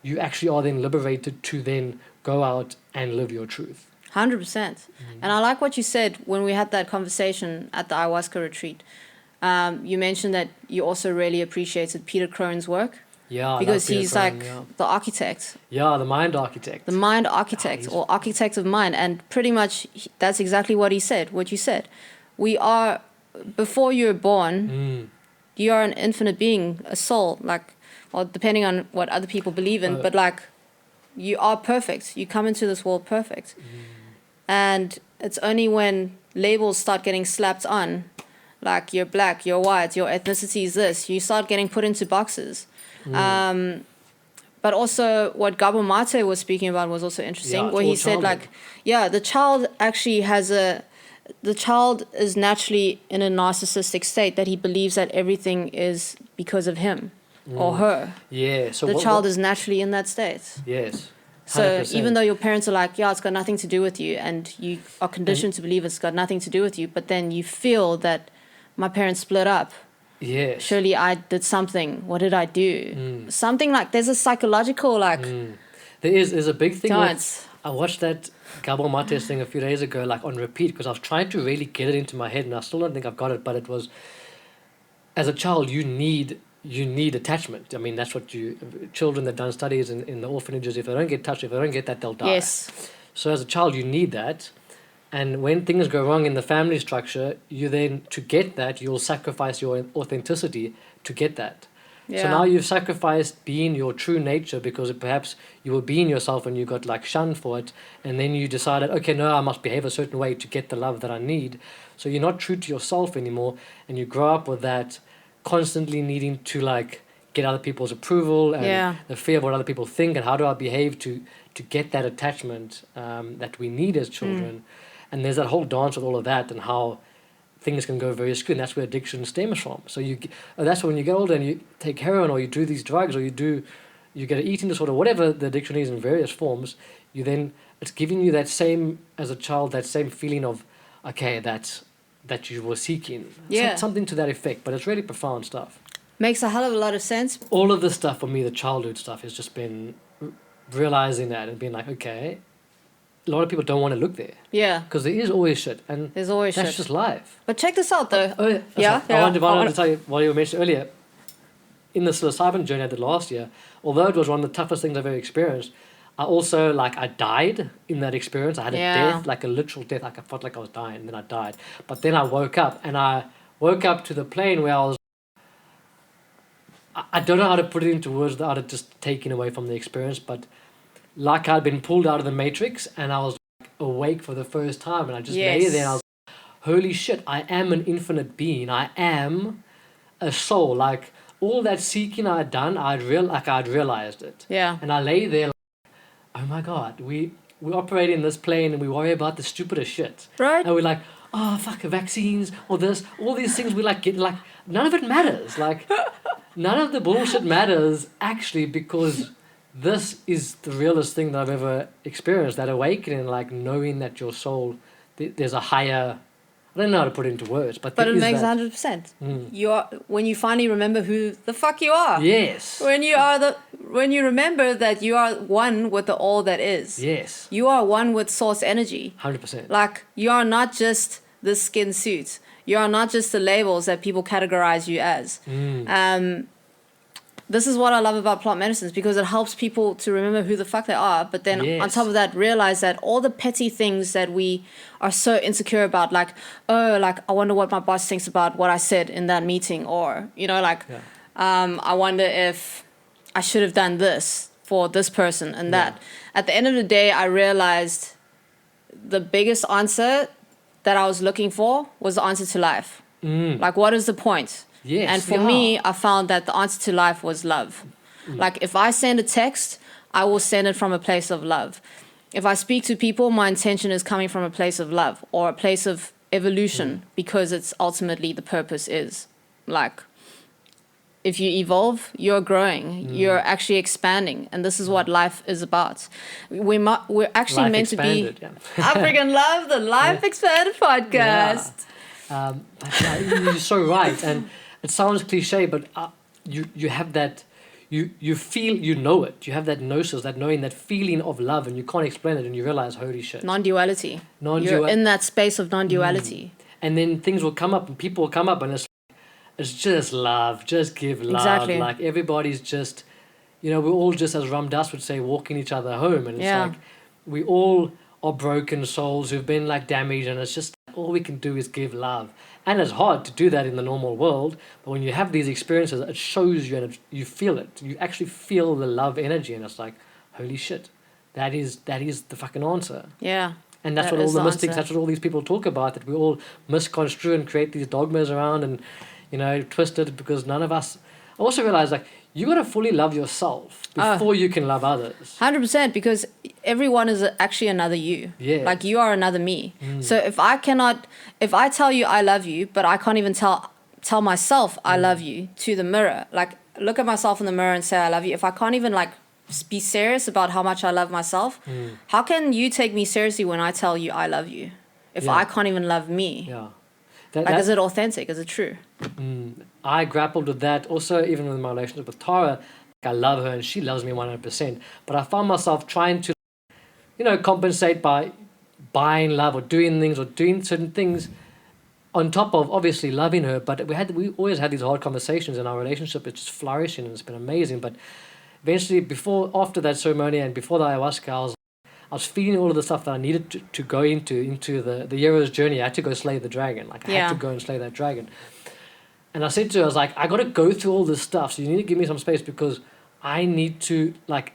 [SPEAKER 2] you actually are then liberated to then go out and live your truth.
[SPEAKER 1] 100%. And I like what you said when we had that conversation at the ayahuasca retreat. You mentioned that you also really appreciated Peter Crone's work.
[SPEAKER 2] Yeah,
[SPEAKER 1] because he's the architect.
[SPEAKER 2] Yeah, the mind architect.
[SPEAKER 1] The mind architect, or architect of mind. And pretty much that's exactly what he said, what you said. We are, before you're born, you are an infinite being, a soul, depending on what other people believe in, but you are perfect. You come into this world perfect. And it's only when labels start getting slapped on, you're black, you're white, your ethnicity is this, you start getting put into boxes. But also what Gabo Mate was speaking about was also interesting, where he said the child actually the child is naturally in a narcissistic state, that he believes that everything is because of him or her.
[SPEAKER 2] Yeah. So
[SPEAKER 1] the child is naturally in that state.
[SPEAKER 2] Yes. 100%.
[SPEAKER 1] So even though your parents are it's got nothing to do with you, and you are conditioned to believe it's got nothing to do with you, but then you feel that my parents split up.
[SPEAKER 2] Yes.
[SPEAKER 1] Surely I did something. What did I do? Something there's a psychological
[SPEAKER 2] There's a big thing.
[SPEAKER 1] Dance.
[SPEAKER 2] I watched that Gabo Mate thing a few days ago, on repeat, because I was trying to really get it into my head, and I still don't think I've got it. But it was, as a child, you need attachment. I mean, that's what children that done studies in the orphanages, if they don't get touched, if they don't get that, they'll die.
[SPEAKER 1] Yes.
[SPEAKER 2] So as a child, you need that. And when things go wrong in the family structure, you then, to get that, you'll sacrifice your authenticity to get that.
[SPEAKER 1] Yeah.
[SPEAKER 2] So now you've sacrificed being your true nature because perhaps you were being yourself and you got like shunned for it. And then you decided, okay, no, I must behave a certain way to get the love that I need. So you're not true to yourself anymore. And you grow up with that constantly needing to like get other people's approval and the fear of what other people think and how do I behave to get that attachment that we need as children. And there's that whole dance with all of that and how things can go very skewed, and that's where addiction stems from. So that's when you get older and you take heroin or you do these drugs or you get an eating disorder, whatever the addiction is in various forms, it's giving you that same, as a child, that same feeling of, okay, that you were seeking. Something to that effect, but it's really profound stuff.
[SPEAKER 1] Makes a hell of a lot of sense.
[SPEAKER 2] All of this stuff for me, the childhood stuff, has just been realizing that and being like, okay, a lot of people don't want to look there.
[SPEAKER 1] Yeah.
[SPEAKER 2] Because there is always shit. And
[SPEAKER 1] there's always
[SPEAKER 2] that's
[SPEAKER 1] shit.
[SPEAKER 2] just life.
[SPEAKER 1] But check this out, though.
[SPEAKER 2] I wanted to tell you what you mentioned earlier. In the psilocybin journey I did last year, although it was one of the toughest things I've ever experienced, I also, I died in that experience. I had a death, like a literal death. Like I felt like I was dying, and then I died. But then I woke up, and I woke up to the plane where I was, I don't know how to put it into words without it just taken away from the experience, but like I'd been pulled out of the matrix and I was awake for the first time, and I just lay there and I was like, holy shit, I am an infinite being. I am a soul. Like all that seeking I had done, I'd realized it.
[SPEAKER 1] Yeah.
[SPEAKER 2] And I lay there like, oh my God, we operate in this plane and we worry about the stupidest shit.
[SPEAKER 1] Right.
[SPEAKER 2] And we're like, oh fuck, vaccines or this, all these things we get none of it matters. Like none of the bullshit matters actually, because this is the realest thing that I've ever experienced, that awakening, like knowing that your soul, there's a higher, I don't know how to put it into words, but
[SPEAKER 1] it makes 100%. When you finally remember who the fuck you are.
[SPEAKER 2] Yes.
[SPEAKER 1] When you remember that you are one with the all that is.
[SPEAKER 2] Yes.
[SPEAKER 1] You are one with source energy.
[SPEAKER 2] 100%.
[SPEAKER 1] Like you are not just the skin suit. You are not just the labels that people categorize you as. This is what I love about plant medicines, because it helps people to remember who the fuck they are, but then on top of that, realize that all the petty things that we are so insecure about, like, I wonder what my boss thinks about what I said in that meeting, or, I wonder if I should have done this for this person and that. At the end of the day, I realized the biggest answer that I was looking for was the answer to life. Like, what is the point?
[SPEAKER 2] Yes,
[SPEAKER 1] and for me, I found that the answer to life was love. Like if I send a text, I will send it from a place of love. If I speak to people, my intention is coming from a place of love or a place of evolution, because it's ultimately the purpose is. Like if you evolve, you're growing, you're actually expanding. And this is what life is about. We're actually meant to be... I freaking love the LifeXpanded podcast.
[SPEAKER 2] But you're so right. And it sounds cliche, but you have that, you feel, you know it. You have that gnosis, that knowing, that feeling of love, and you can't explain it, and you realize, holy shit.
[SPEAKER 1] Non-duality. You're in that space of non-duality.
[SPEAKER 2] And then things will come up, and people will come up, and it's just love. Just give love.
[SPEAKER 1] Exactly.
[SPEAKER 2] Like everybody's just, we're all just, as Ram Dass would say, walking each other home. And it's like, we all are broken souls who've been damaged, and it's just all we can do is give love. And it's hard to do that in the normal world, but when you have these experiences, it shows you, and you feel it. You actually feel the love energy, and it's like, holy shit, that is the fucking answer.
[SPEAKER 1] Yeah.
[SPEAKER 2] And that's what all the mystics, that's what all these people talk about, that we all misconstrue and create these dogmas around and, twist it, because none of us... I also realize, you got to fully love yourself before you can love others.
[SPEAKER 1] 100%, because everyone is actually another you.
[SPEAKER 2] Yeah.
[SPEAKER 1] Like you are another me. So if I tell you I love you, but I can't even tell myself I love you to the mirror, like look at myself in the mirror and say I love you. If I can't even be serious about how much I love myself, how can you take me seriously when I tell you I love you? If I can't even love me.
[SPEAKER 2] Yeah.
[SPEAKER 1] Is it authentic? Is it true?
[SPEAKER 2] I grappled with that also, even with my relationship with Tara. I love her and she loves me 100%. But I found myself trying to, compensate by buying love or doing things or doing certain things on top of obviously loving her. But we always had these hard conversations in our relationship. It's just flourishing and it's been amazing. But eventually, after that ceremony and before the ayahuasca, I was feeling all of the stuff that I needed to go into the hero's journey. I had to go slay the dragon. Like I had to go and slay that dragon. And I said to her, I was like, I got to go through all this stuff. So you need to give me some space because I need to, like,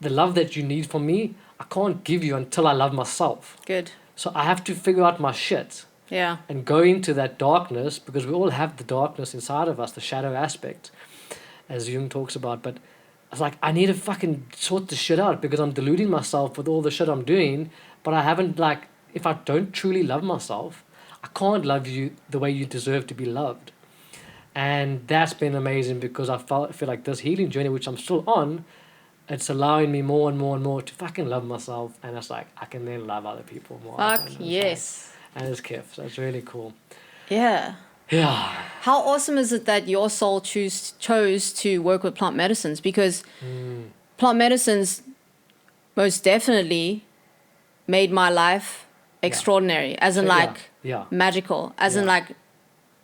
[SPEAKER 2] the love that you need from me, I can't give you until I love myself.
[SPEAKER 1] Good.
[SPEAKER 2] So I have to figure out my shit.
[SPEAKER 1] Yeah.
[SPEAKER 2] And go into that darkness, because we all have the darkness inside of us, the shadow aspect, as Jung talks about. But I was like, I need to fucking sort this shit out because I'm deluding myself with all the shit I'm doing. But I haven't, like, if I don't truly love myself, I can't love you the way you deserve to be loved. And that's been amazing because I feel like this healing journey, which I'm still on, it's allowing me more and more and more to fucking love myself. And it's like, I can then love other people more.
[SPEAKER 1] Fuck yes.
[SPEAKER 2] Like, and it's kiff. So it's really cool.
[SPEAKER 1] Yeah.
[SPEAKER 2] Yeah.
[SPEAKER 1] How awesome is it that your soul chose to work with plant medicines? Because plant medicines most definitely made my life extraordinary, as in magical, as in like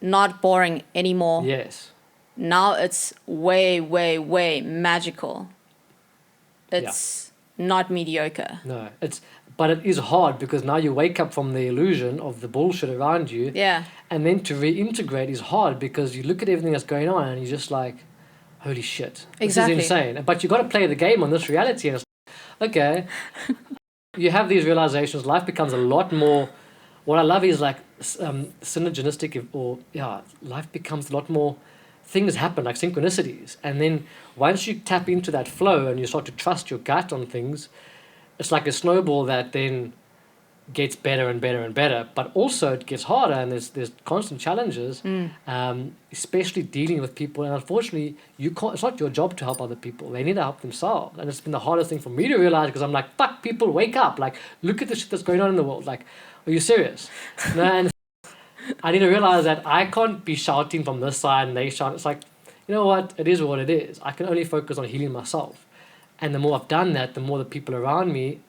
[SPEAKER 1] not boring anymore.
[SPEAKER 2] Yes.
[SPEAKER 1] Now it's way, way, way magical. It's not mediocre.
[SPEAKER 2] No, but it is hard because now you wake up from the illusion of the bullshit around you.
[SPEAKER 1] Yeah.
[SPEAKER 2] And then to reintegrate is hard because you look at everything that's going on and you're just like, holy shit.
[SPEAKER 1] Exactly.
[SPEAKER 2] This is insane. But you got to play the game on this reality. And it's like, okay. You have these realizations. Life becomes a lot more. What I love is like synergistic, life becomes a lot more. Things happen like synchronicities, and then once you tap into that flow and you start to trust your gut on things, it's like a snowball that then gets better and better and better. But also it gets harder, and there's constant challenges, especially dealing with people. And unfortunately, you can't. It's not your job to help other people. They need to help themselves, and it's been the hardest thing for me to realize because I'm like, fuck, people, wake up! Like, look at the shit that's going on in the world. Like, are you serious? No, and I need to realize that I can't be shouting from this side and they shout. It's like, you know what? It is what it is. I can only focus on healing myself. And the more I've done that, the more the people around me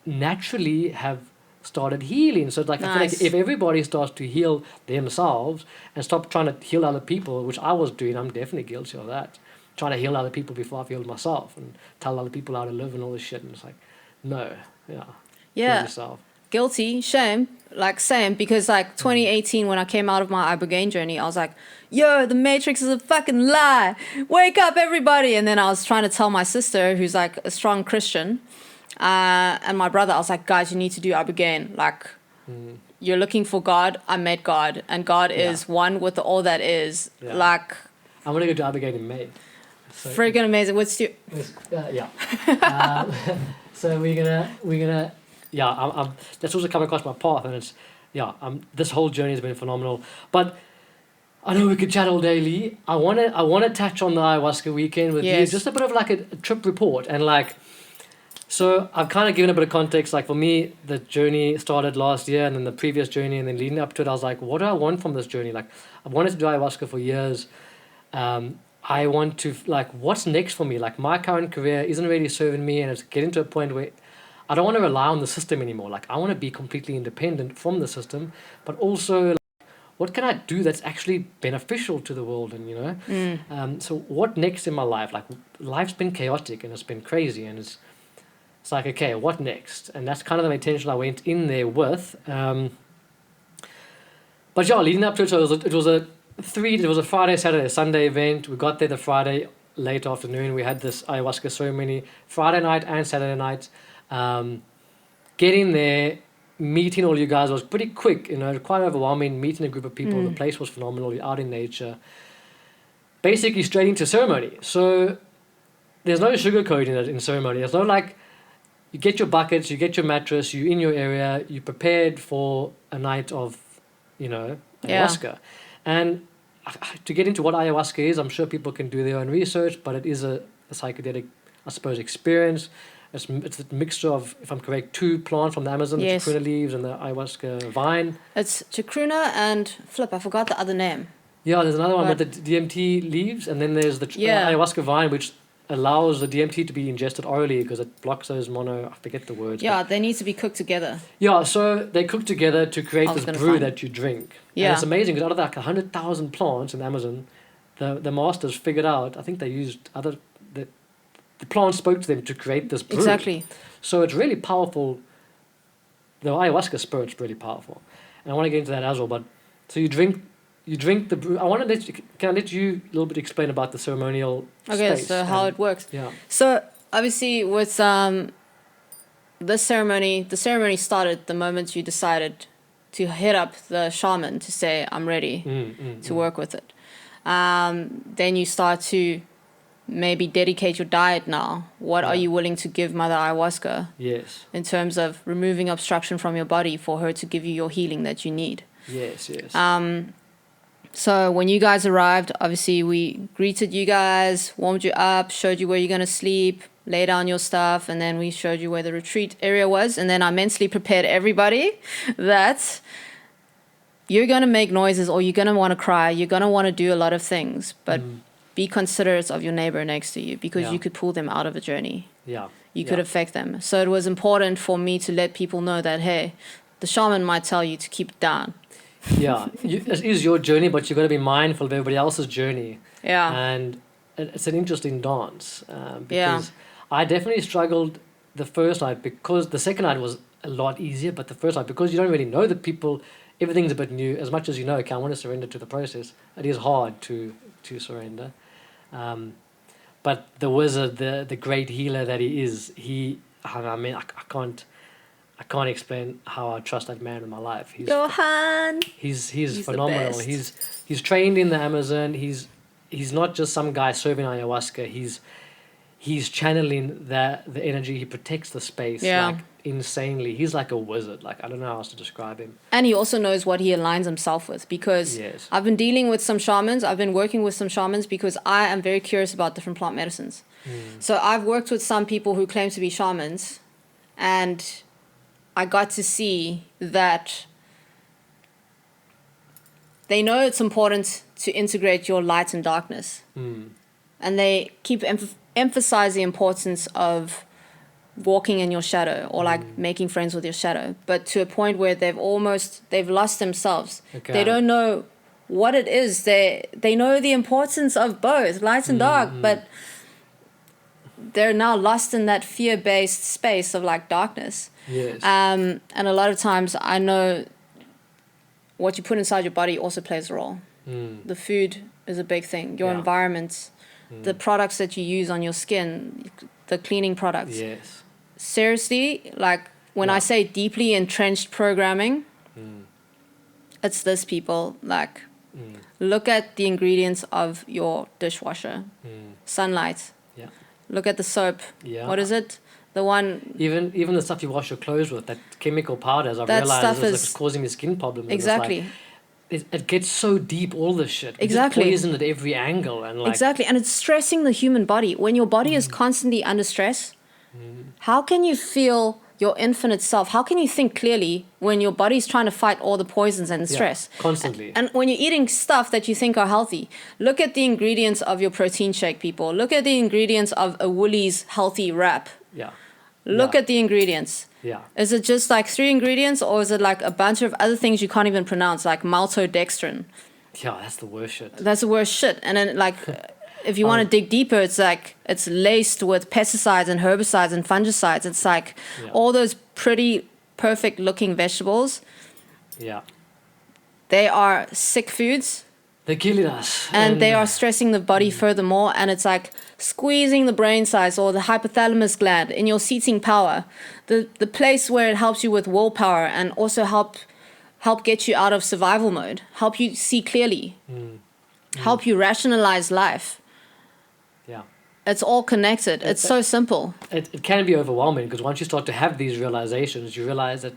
[SPEAKER 2] naturally have started healing. So it's like, I feel like if everybody starts to heal themselves and stop trying to heal other people, which I was doing, I'm definitely guilty of that. Trying to heal other people before I've healed myself and tell other people how to live and all this shit. And it's like, no, heal yourself.
[SPEAKER 1] Guilty, shame, like same, because like 2018 when I came out of my ibogaine journey, I was like, yo, the Matrix is a fucking lie, wake up everybody. And then I was trying to tell my sister, who's like a strong Christian, and my brother, I was like, guys, you need to do ibogaine. Like, you're looking for God, I met God, and God is one with all that is. Like,
[SPEAKER 2] I'm gonna go to ibogaine in May. So
[SPEAKER 1] freaking amazing. What's your
[SPEAKER 2] so we're gonna that's also come across my path, and it's this whole journey has been phenomenal. But I know we could chat all day, Lee. I wanna touch on the ayahuasca weekend with you, just a bit of like a trip report, and like, so I've kind of given a bit of context. Like for me, the journey started last year, and then the previous journey, and then leading up to it, I was like, what do I want from this journey? Like, I wanted to do ayahuasca for years. I want to, like, what's next for me? Like, my current career isn't really serving me, and it's getting to a point where I don't want to rely on the system anymore. Like, I want to be completely independent from the system, but also, like, what can I do that's actually beneficial to the world? And, you know, so what next in my life? Like, life's been chaotic and it's been crazy, and it's like, okay, what next? And that's kind of the intention I went in there with. But yeah, leading up to it, so it was a Friday, Saturday, Sunday event. We got there the Friday late afternoon. We had this ayahuasca ceremony Friday night and Saturday night. Getting there, meeting all you guys was pretty quick, you know, quite overwhelming. Meeting a group of people, the place was phenomenal. You're out in nature. Basically, straight into ceremony. So there's no sugarcoating it in ceremony. There's no like, you get your buckets, you get your mattress, you're in your area, you're prepared for a night of, you know, ayahuasca. And to get into what ayahuasca is, I'm sure people can do their own research, but it is a psychedelic, I suppose, experience. It's a mixture of, if I'm correct, 2 plants from the Amazon, the chacruna leaves and the ayahuasca vine.
[SPEAKER 1] It's chacruna and I forgot the other name.
[SPEAKER 2] Yeah, there's another one with the DMT leaves, and then there's the ayahuasca vine, which allows the DMT to be ingested orally because it blocks those I forget the words.
[SPEAKER 1] Yeah, they need to be cooked together.
[SPEAKER 2] Yeah, so they cook together to create this brew that you drink. Yeah. And it's amazing because out of like 100,000 plants in the Amazon, the masters figured out, I think they used the plant spoke to them to create this brew.
[SPEAKER 1] Exactly.
[SPEAKER 2] So it's really powerful. The ayahuasca spirit's really powerful, and I want to get into that as well. But so you drink the brew. I want to can I let you a little bit explain about the ceremonial space?
[SPEAKER 1] So how it works.
[SPEAKER 2] Yeah.
[SPEAKER 1] So obviously with the ceremony started the moment you decided to hit up the shaman to say, I'm ready to work with it. Then you start to maybe dedicate your diet now. What are you willing to give Mother Ayahuasca?
[SPEAKER 2] Yes.
[SPEAKER 1] In terms of removing obstruction from your body for her to give you your healing that you need.
[SPEAKER 2] Yes, yes.
[SPEAKER 1] So when you guys arrived, obviously we greeted you guys, warmed you up, showed you where you're going to sleep, lay down your stuff, and then we showed you where the retreat area was. And then I mentally prepared everybody that you're going to make noises or you're going to want to cry. You're going to want to do a lot of things, but be considerate of your neighbor next to you because you could pull them out of a journey.
[SPEAKER 2] Yeah.
[SPEAKER 1] You could affect them. So it was important for me to let people know that, hey, the shaman might tell you to keep it down.
[SPEAKER 2] Yeah, it is your journey, but you've got to be mindful of everybody else's journey.
[SPEAKER 1] Yeah.
[SPEAKER 2] And it's an interesting dance because I definitely struggled the first night because the second night was a lot easier, but the first night, because you don't really know the people, everything's a bit new. As much as you know, okay, I want to surrender to the process, it is hard to surrender. But the wizard, the great healer that he is, I can't explain how I trust that man in my life.
[SPEAKER 1] Johan!
[SPEAKER 2] He's
[SPEAKER 1] He's
[SPEAKER 2] phenomenal.
[SPEAKER 1] the best.
[SPEAKER 2] He's trained in the Amazon. He's not just some guy serving ayahuasca. He's channeling the energy. He protects the space like insanely. He's like a wizard. Like, I don't know how else to describe him.
[SPEAKER 1] And he also knows what he aligns himself with because I've been dealing with some shamans. I've been working with some shamans because I am very curious about different plant medicines. So I've worked with some people who claim to be shamans, and I got to see that they know it's important to integrate your light and darkness. And they keep emphasize the importance of walking in your shadow or like making friends with your shadow, but to a point where they've lost themselves. Okay. They don't know what it is. They know the importance of both light and dark, but they're now lost in that fear-based space of like darkness.
[SPEAKER 2] Yes.
[SPEAKER 1] And a lot of times I know what you put inside your body also plays a role. The food is a big thing. Your environment, the products that you use on your skin, the cleaning products.
[SPEAKER 2] Yes.
[SPEAKER 1] Seriously, like when I say deeply entrenched programming, it's this, people. Like, look at the ingredients of your dishwasher. Sunlight. Yeah. Look at the soap. Yeah. What is it? The one... Even
[SPEAKER 2] the stuff you wash your clothes with, that chemical powders, I've realized it's causing me skin problems.
[SPEAKER 1] Exactly.
[SPEAKER 2] It gets so deep, all this shit.
[SPEAKER 1] Exactly.
[SPEAKER 2] It's poisoned at every angle. And like,
[SPEAKER 1] exactly. And it's stressing the human body. When your body is constantly under stress, how can you feel your infinite self? How can you think clearly when your body's trying to fight all the poisons and stress?
[SPEAKER 2] Constantly.
[SPEAKER 1] And when you're eating stuff that you think are healthy, look at the ingredients of your protein shake, people. Look at the ingredients of a Woolies healthy wrap.
[SPEAKER 2] Yeah.
[SPEAKER 1] Look at the ingredients.
[SPEAKER 2] Yeah.
[SPEAKER 1] Is it just like 3 ingredients, or is it like a bunch of other things you can't even pronounce, like maltodextrin?
[SPEAKER 2] Yeah, that's the worst shit.
[SPEAKER 1] That's the worst shit. And then like, if you want to dig deeper, it's like it's laced with pesticides and herbicides and fungicides. It's like all those pretty perfect looking vegetables. Yeah. They are sick foods.
[SPEAKER 2] They're killing us.
[SPEAKER 1] And they are stressing the body furthermore. And it's like squeezing the brain size or the hypothalamus gland in your seating power. The place where it helps you with willpower and also help get you out of survival mode. Help you see clearly. Help you rationalize life. Yeah. It's all connected. It's so simple.
[SPEAKER 2] It can be overwhelming because once you start to have these realizations, you realize that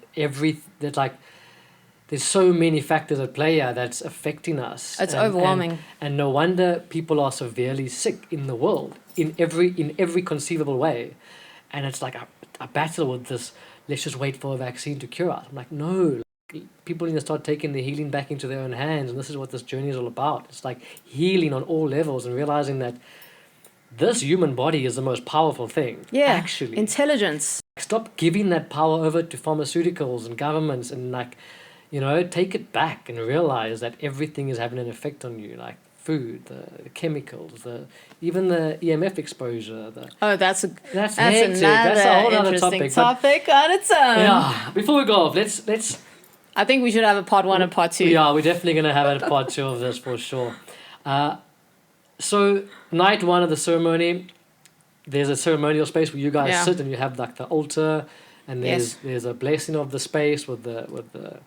[SPEAKER 2] there's so many factors at play here that's affecting us.
[SPEAKER 1] It's overwhelming.
[SPEAKER 2] And no wonder people are severely sick in the world in every conceivable way. And it's like a battle with this, let's just wait for a vaccine to cure us. I'm like, no. People need to start taking the healing back into their own hands, and this is what this journey is all about. It's like healing on all levels and realizing that this human body is the most powerful thing. Yeah, actually.
[SPEAKER 1] Intelligence.
[SPEAKER 2] Stop giving that power over to pharmaceuticals and governments and take it back and realize that everything is having an effect on you. Like food, the chemicals, even the EMF exposure.
[SPEAKER 1] That's
[SPEAKER 2] That's
[SPEAKER 1] another
[SPEAKER 2] hectic. That's a whole other
[SPEAKER 1] interesting
[SPEAKER 2] topic.
[SPEAKER 1] on its own.
[SPEAKER 2] Yeah. Before we go off, let's.
[SPEAKER 1] I think we should have a part 1 and part 2.
[SPEAKER 2] Yeah, we're definitely gonna have a part 2 of this for sure. So night 1 of the ceremony, there's a ceremonial space where you guys sit and you have like the altar, and there's a blessing of the space with the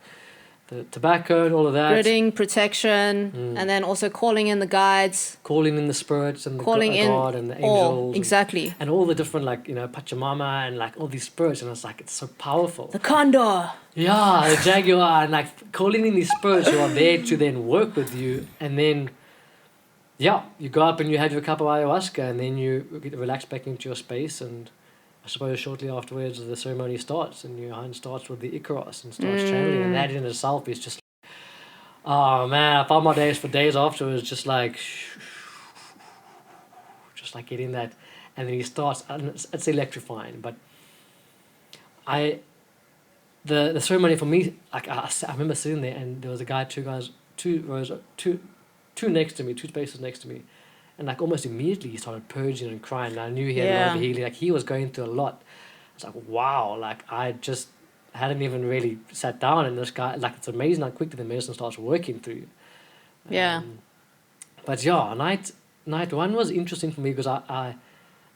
[SPEAKER 2] tobacco and all of that.
[SPEAKER 1] Gridding, protection, and then also calling in the guides.
[SPEAKER 2] Calling in the spirits and
[SPEAKER 1] calling
[SPEAKER 2] the
[SPEAKER 1] in
[SPEAKER 2] God and the angels.
[SPEAKER 1] Exactly.
[SPEAKER 2] And all the different, like, Pachamama and like all these spirits. And it's like, it's so powerful.
[SPEAKER 1] The condor.
[SPEAKER 2] Yeah, the jaguar. And like calling in these spirits who are there to then work with you. And then, you go up and you have your cup of ayahuasca and then you get relaxed back into your space. And I suppose shortly afterwards the ceremony starts and your hand starts with the Icaros and starts channeling, and that in itself is just oh man, I found my days for days afterwards just like getting that, and then he starts and it's electrifying. But the ceremony for me, like I remember sitting there and there was a guy, two spaces next to me. And like almost immediately he started purging and crying. And I knew he had a lot of healing. Like he was going through a lot. It's like, wow, like I just hadn't even really sat down, and this guy, like, it's amazing how quickly the medicine starts working through you. But night 1 was interesting for me because I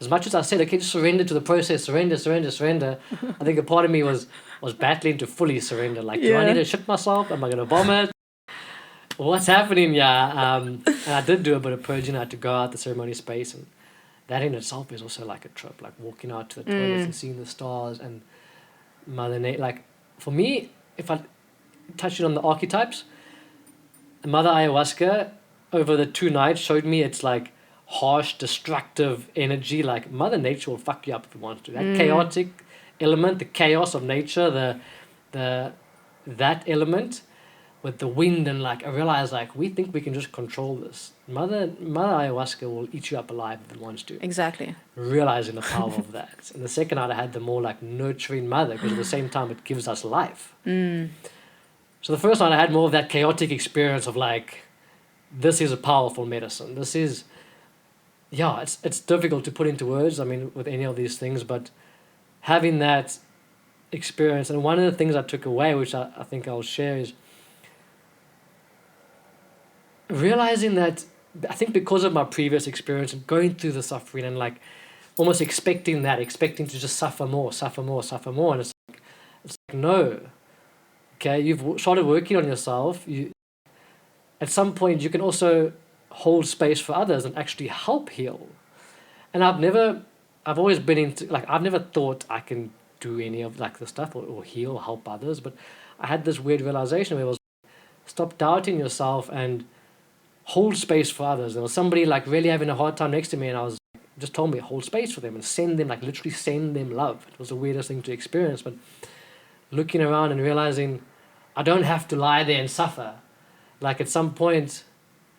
[SPEAKER 2] as much as I said, okay, just surrender to the process, surrender, I think a part of me was battling to fully surrender. Like, do I need to shit myself? Am I going to vomit? What's happening? And I did do a bit of purging. I had to go out the ceremony space, and that in itself is also like a trip, like walking out to the toilets and seeing the stars and Mother Nature. Like, for me, if I touch it on the archetypes, Mother Ayahuasca over the 2 nights showed me it's like harsh, destructive energy. Like, Mother Nature will fuck you up if it wants to. That chaotic element, the chaos of nature, that element with the wind, and like I realized, like, we think we can just control this. Mother Ayahuasca will eat you up alive if it wants to.
[SPEAKER 1] Exactly.
[SPEAKER 2] Realizing the power of that. And the second night I had the more like nurturing mother, because at the same time it gives us life. So the first night I had more of that chaotic experience of like, this is a powerful medicine. This is, it's difficult to put into words, I mean, with any of these things, but having that experience, and one of the things I took away, which I think I'll share, is realizing that I think because of my previous experience and going through the suffering and like almost expecting to just suffer more, and it's like no, okay, you've started working on yourself. You at some point you can also hold space for others and actually help heal. And I've always been into, like, I've never thought I can do any of like the stuff or heal or help others, but I had this weird realization where it was stop doubting yourself and hold space for others. There was somebody like really having a hard time next to me, and I was just told me hold space for them and send them, like, literally send them love. It was the weirdest thing to experience, but looking around and realizing I don't have to lie there and suffer. Like, at some point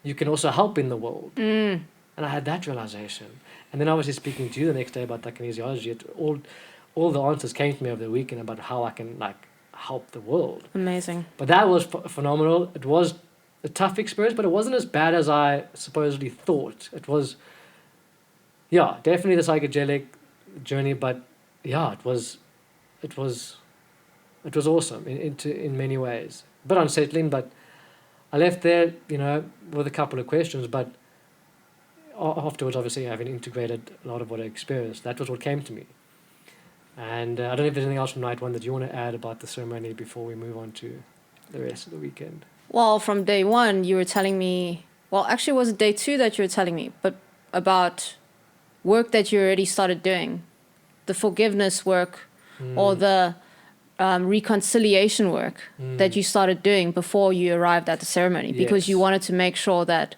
[SPEAKER 2] you can also help in the world. And I had that realization. And then obviously speaking to you the next day about that kinesiology, all the answers came to me over the weekend about how I can like help the world.
[SPEAKER 1] Amazing.
[SPEAKER 2] But that was phenomenal. It was a tough experience, but it wasn't as bad as I supposedly thought. It was, definitely the psychedelic journey, but it was awesome in many ways. A bit unsettling, but I left there, with a couple of questions, but afterwards, obviously, having integrated a lot of what I experienced, that was what came to me. And I don't know if there's anything else from night 1 that you want to add about the ceremony before we move on to the rest of the weekend.
[SPEAKER 1] Well, from day 1, you were telling me, well, actually, it was day 2 that you were telling me, but about work that you already started doing, the forgiveness work or the reconciliation work that you started doing before you arrived at the ceremony, because you wanted to make sure that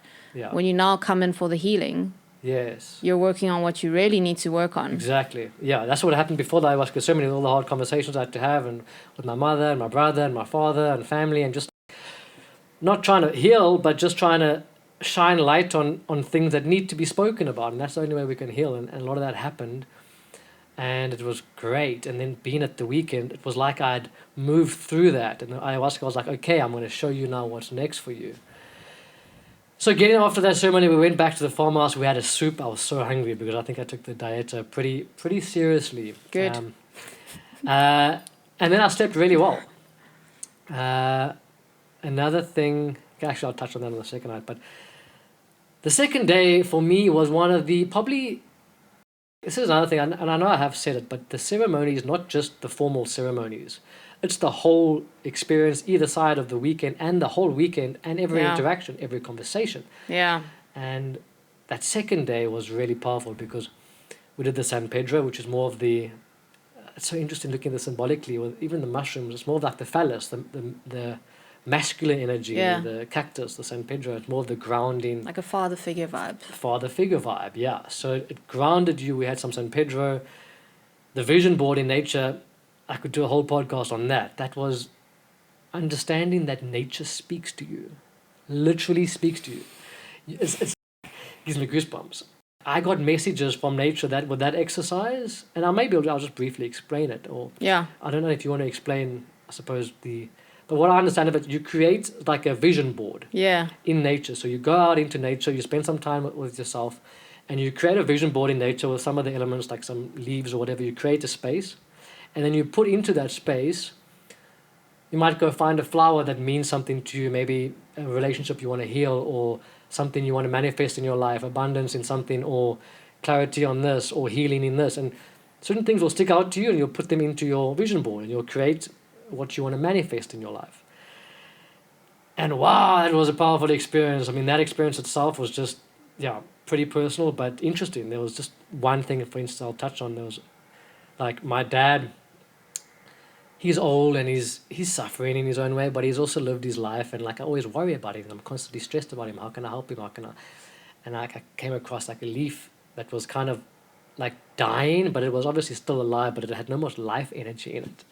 [SPEAKER 1] when you now come in for the healing, you're working on what you really need to work on.
[SPEAKER 2] Exactly. Yeah, that's what happened before the ayahuasca ceremony, all the hard conversations I had to have, and with my mother and my brother and my father and family, and just not trying to heal, but just trying to shine light on things that need to be spoken about. And that's the only way we can heal. And a lot of that happened. And it was great. And then being at the weekend, it was like I'd moved through that. And the ayahuasca was like, okay, I'm going to show you now what's next for you. So getting after that ceremony, we went back to the farmhouse. We had a soup. I was so hungry because I think I took the diet pretty seriously.
[SPEAKER 1] Good.
[SPEAKER 2] And then I slept really well. Another thing, actually I'll touch on that on the second night, but the second day for me was one of the probably, this is another thing, and I know I have said it, but the ceremony is not just the formal ceremonies. It's the whole experience, either side of the weekend and the whole weekend and every interaction, every conversation.
[SPEAKER 1] Yeah.
[SPEAKER 2] And that second day was really powerful because we did the San Pedro, which is more of the, it's so interesting looking at this symbolically, with even the mushrooms, it's more of like the phallus, the masculine energy, the cactus, the San Pedro, it's more of the grounding.
[SPEAKER 1] Like a father figure vibe.
[SPEAKER 2] Father figure vibe, yeah. So it grounded you. We had some San Pedro, the vision board in nature. I could do a whole podcast on that. That was understanding that nature speaks to you, literally speaks to you. It gives me goosebumps. I got messages from nature that with that exercise, and I'll just briefly explain it. Or I don't know if you want to explain, I suppose, but what I understand of it, you create like a vision board in nature. So you go out into nature, you spend some time with yourself, and you create a vision board in nature with some of the elements, like some leaves or whatever. You create a space, and then you put into that space, you might go find a flower that means something to you, maybe a relationship you want to heal, or something you want to manifest in your life, abundance in something, or clarity on this, or healing in this. And certain things will stick out to you, and you'll put them into your vision board, and you'll create what you want to manifest in your life. And wow, that was a powerful experience. I mean, that experience itself was just, pretty personal, but interesting. There was just one thing, for instance, I'll touch on. There was, like, my dad, he's old and he's suffering in his own way, but he's also lived his life, and like I always worry about him. I'm constantly stressed about him. How can I help him? And I came across like a leaf that was kind of like dying, but it was obviously still alive, but it had no much life energy in it.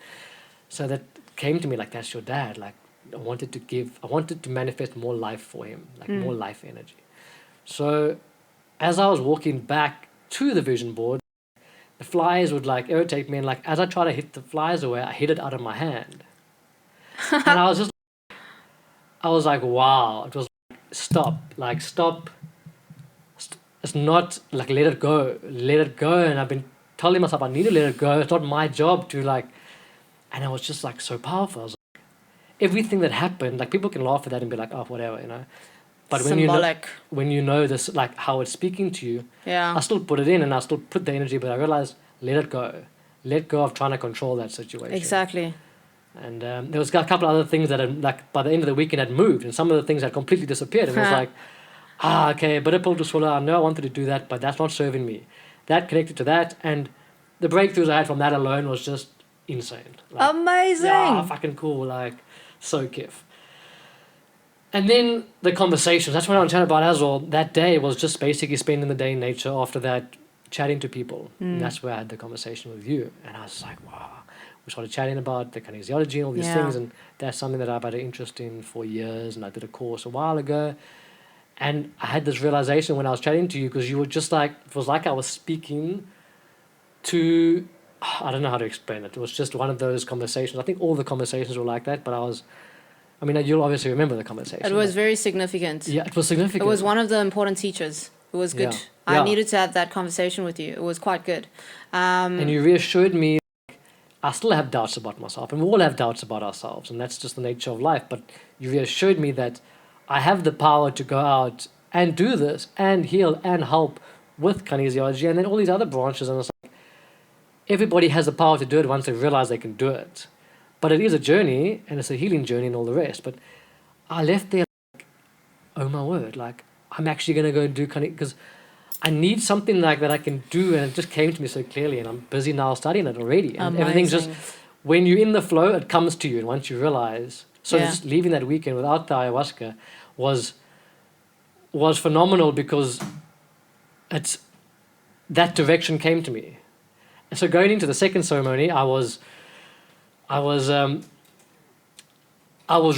[SPEAKER 2] So that came to me like, that's your dad. Like I wanted to manifest more life for him, like more life energy. So as I was walking back to the vision board, the flies would like irritate me, and like as I try to hit the flies away, I hit it out of my hand. And I was like, wow. It was like, stop. It's not like, let it go. And I've been telling myself I need to let it go. It's not my job to like, and it was just like so powerful. I was like, everything that happened, like people can laugh at that and be like, oh, whatever, you know. But when you know this, like how it's speaking to you, I still put it in and I still put the energy, but I realized, let it go. Let go of trying to control that situation.
[SPEAKER 1] Exactly.
[SPEAKER 2] And there was a couple of other things that had, like by the end of the weekend had moved, and some of the things had completely disappeared. And it was like, okay, but a pill to swallow. I know I wanted to do that, but that's not serving me. That connected to that, and the breakthroughs I had from that alone was just insane. Like,
[SPEAKER 1] amazing.
[SPEAKER 2] Yeah, fucking cool. Like, so kiff. And then the conversations, that's what I'm chatting about as well. That day was just basically spending the day in nature, after that chatting to people. And that's where I had the conversation with you. And I was like, wow. We started chatting about the kinesiology and all these things. And that's something that I've had an interest in for years. And I did a course a while ago. And I had this realization when I was chatting to you, because you were just like, it was like I was speaking to, I don't know how to explain it. It was just one of those conversations. I think all the conversations were like that, but you'll obviously remember the conversation.
[SPEAKER 1] It was very significant.
[SPEAKER 2] Yeah, it was significant.
[SPEAKER 1] It was one of the important teachers. It was good.
[SPEAKER 2] Yeah.
[SPEAKER 1] I needed to have that conversation with you. It was quite good.
[SPEAKER 2] And you reassured me. I still have doubts about myself, and we all have doubts about ourselves, and that's just the nature of life. But you reassured me that I have the power to go out and do this and heal and help with kinesiology and then all these other branches. And it's like, everybody has the power to do it once they realize they can do it. But it is a journey, and it's a healing journey and all the rest. But I left there like, oh my word, like I'm actually going to go and do because I need something like that I can do, and it just came to me so clearly, and I'm busy now studying it already. And everything's just, when you're in the flow, it comes to you, and once you realize. So just leaving that weekend without the ayahuasca was phenomenal, because that direction came to me. And so going into the second ceremony, I was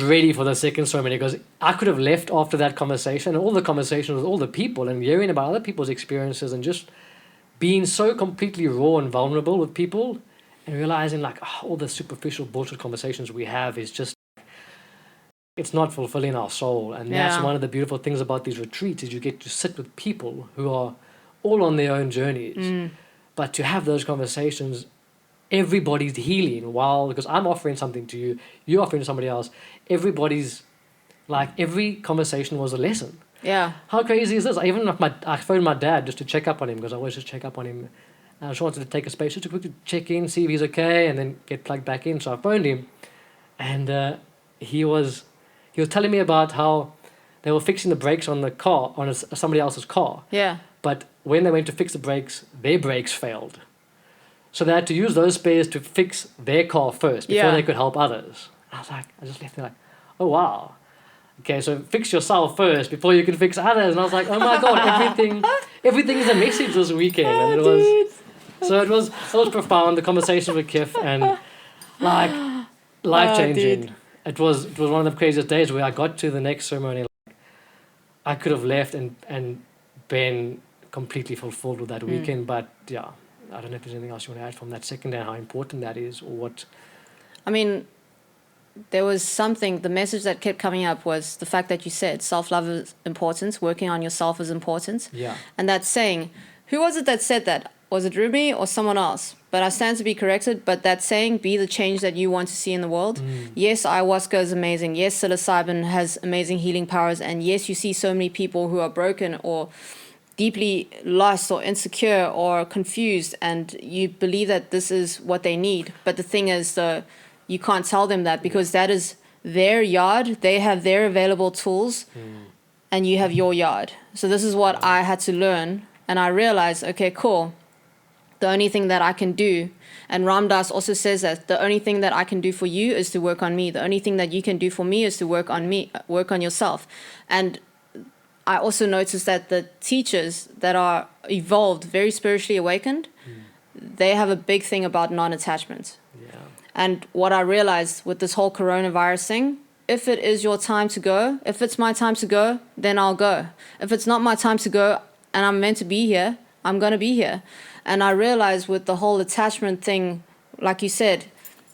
[SPEAKER 2] ready for the second ceremony, because I could have left after that conversation, and all the conversations with all the people, and hearing about other people's experiences, and just being so completely raw and vulnerable with people, and realizing like all the superficial bullshit conversations we have is just, it's not fulfilling our soul. And that's
[SPEAKER 1] Yeah.
[SPEAKER 2] one of the beautiful things about these retreats is you get to sit with people who are all on their own journeys. But to have those conversations, everybody's healing because I'm offering something to you, you're offering to somebody else. Everybody's like, every conversation was a lesson.
[SPEAKER 1] Yeah.
[SPEAKER 2] How crazy is this? I phoned my dad just to check up on him because I always just check up on him. And I just wanted to take a space just to quickly check in, see if he's okay, and then get plugged back in. So I phoned him, and he was telling me about how they were fixing the brakes on the car, on somebody else's car.
[SPEAKER 1] Yeah.
[SPEAKER 2] But when they went to fix the brakes, their brakes failed. So they had to use those spares to fix their car first before they could help others. I just left there like, oh wow. Okay, so fix yourself first before you can fix others. And I was like, oh my God, everything is a message this weekend. And it was profound, the conversation with Kif, and like life-changing. It was one of the craziest days where I got to the next ceremony. Like, I could have left and been completely fulfilled with that weekend. But yeah, I don't know if there's anything else you want to add from that second day, how important that is, or what.
[SPEAKER 1] I mean, there was something, the message that kept coming up was the fact that you said self-love is important, working on yourself is important.
[SPEAKER 2] Yeah.
[SPEAKER 1] And that saying, who was it that said that? Was it Rumi or someone else? But I stand to be corrected. But that saying, be the change that you want to see in the world. Yes, ayahuasca is amazing. Yes, psilocybin has amazing healing powers. And yes, you see so many people who are broken or deeply lost or insecure or confused, and you believe that this is what they need. But the thing is, you can't tell them that because that is their yard. They have their available tools, and you have your yard. So this is what I had to learn. And I realized, okay, cool. The only thing that I can do, and Ram Dass also says that the only thing that I can do for you is to work on me. The only thing that you can do for me is to work on me, work on yourself. And I also noticed that the teachers that are evolved, very spiritually awakened, they have a big thing about non-attachment.
[SPEAKER 2] Yeah.
[SPEAKER 1] And what I realized with this whole coronavirus thing, if it is your time to go, if it's my time to go, then I'll go. If it's not my time to go and I'm meant to be here, I'm going to be here. And I realized with the whole attachment thing, like you said,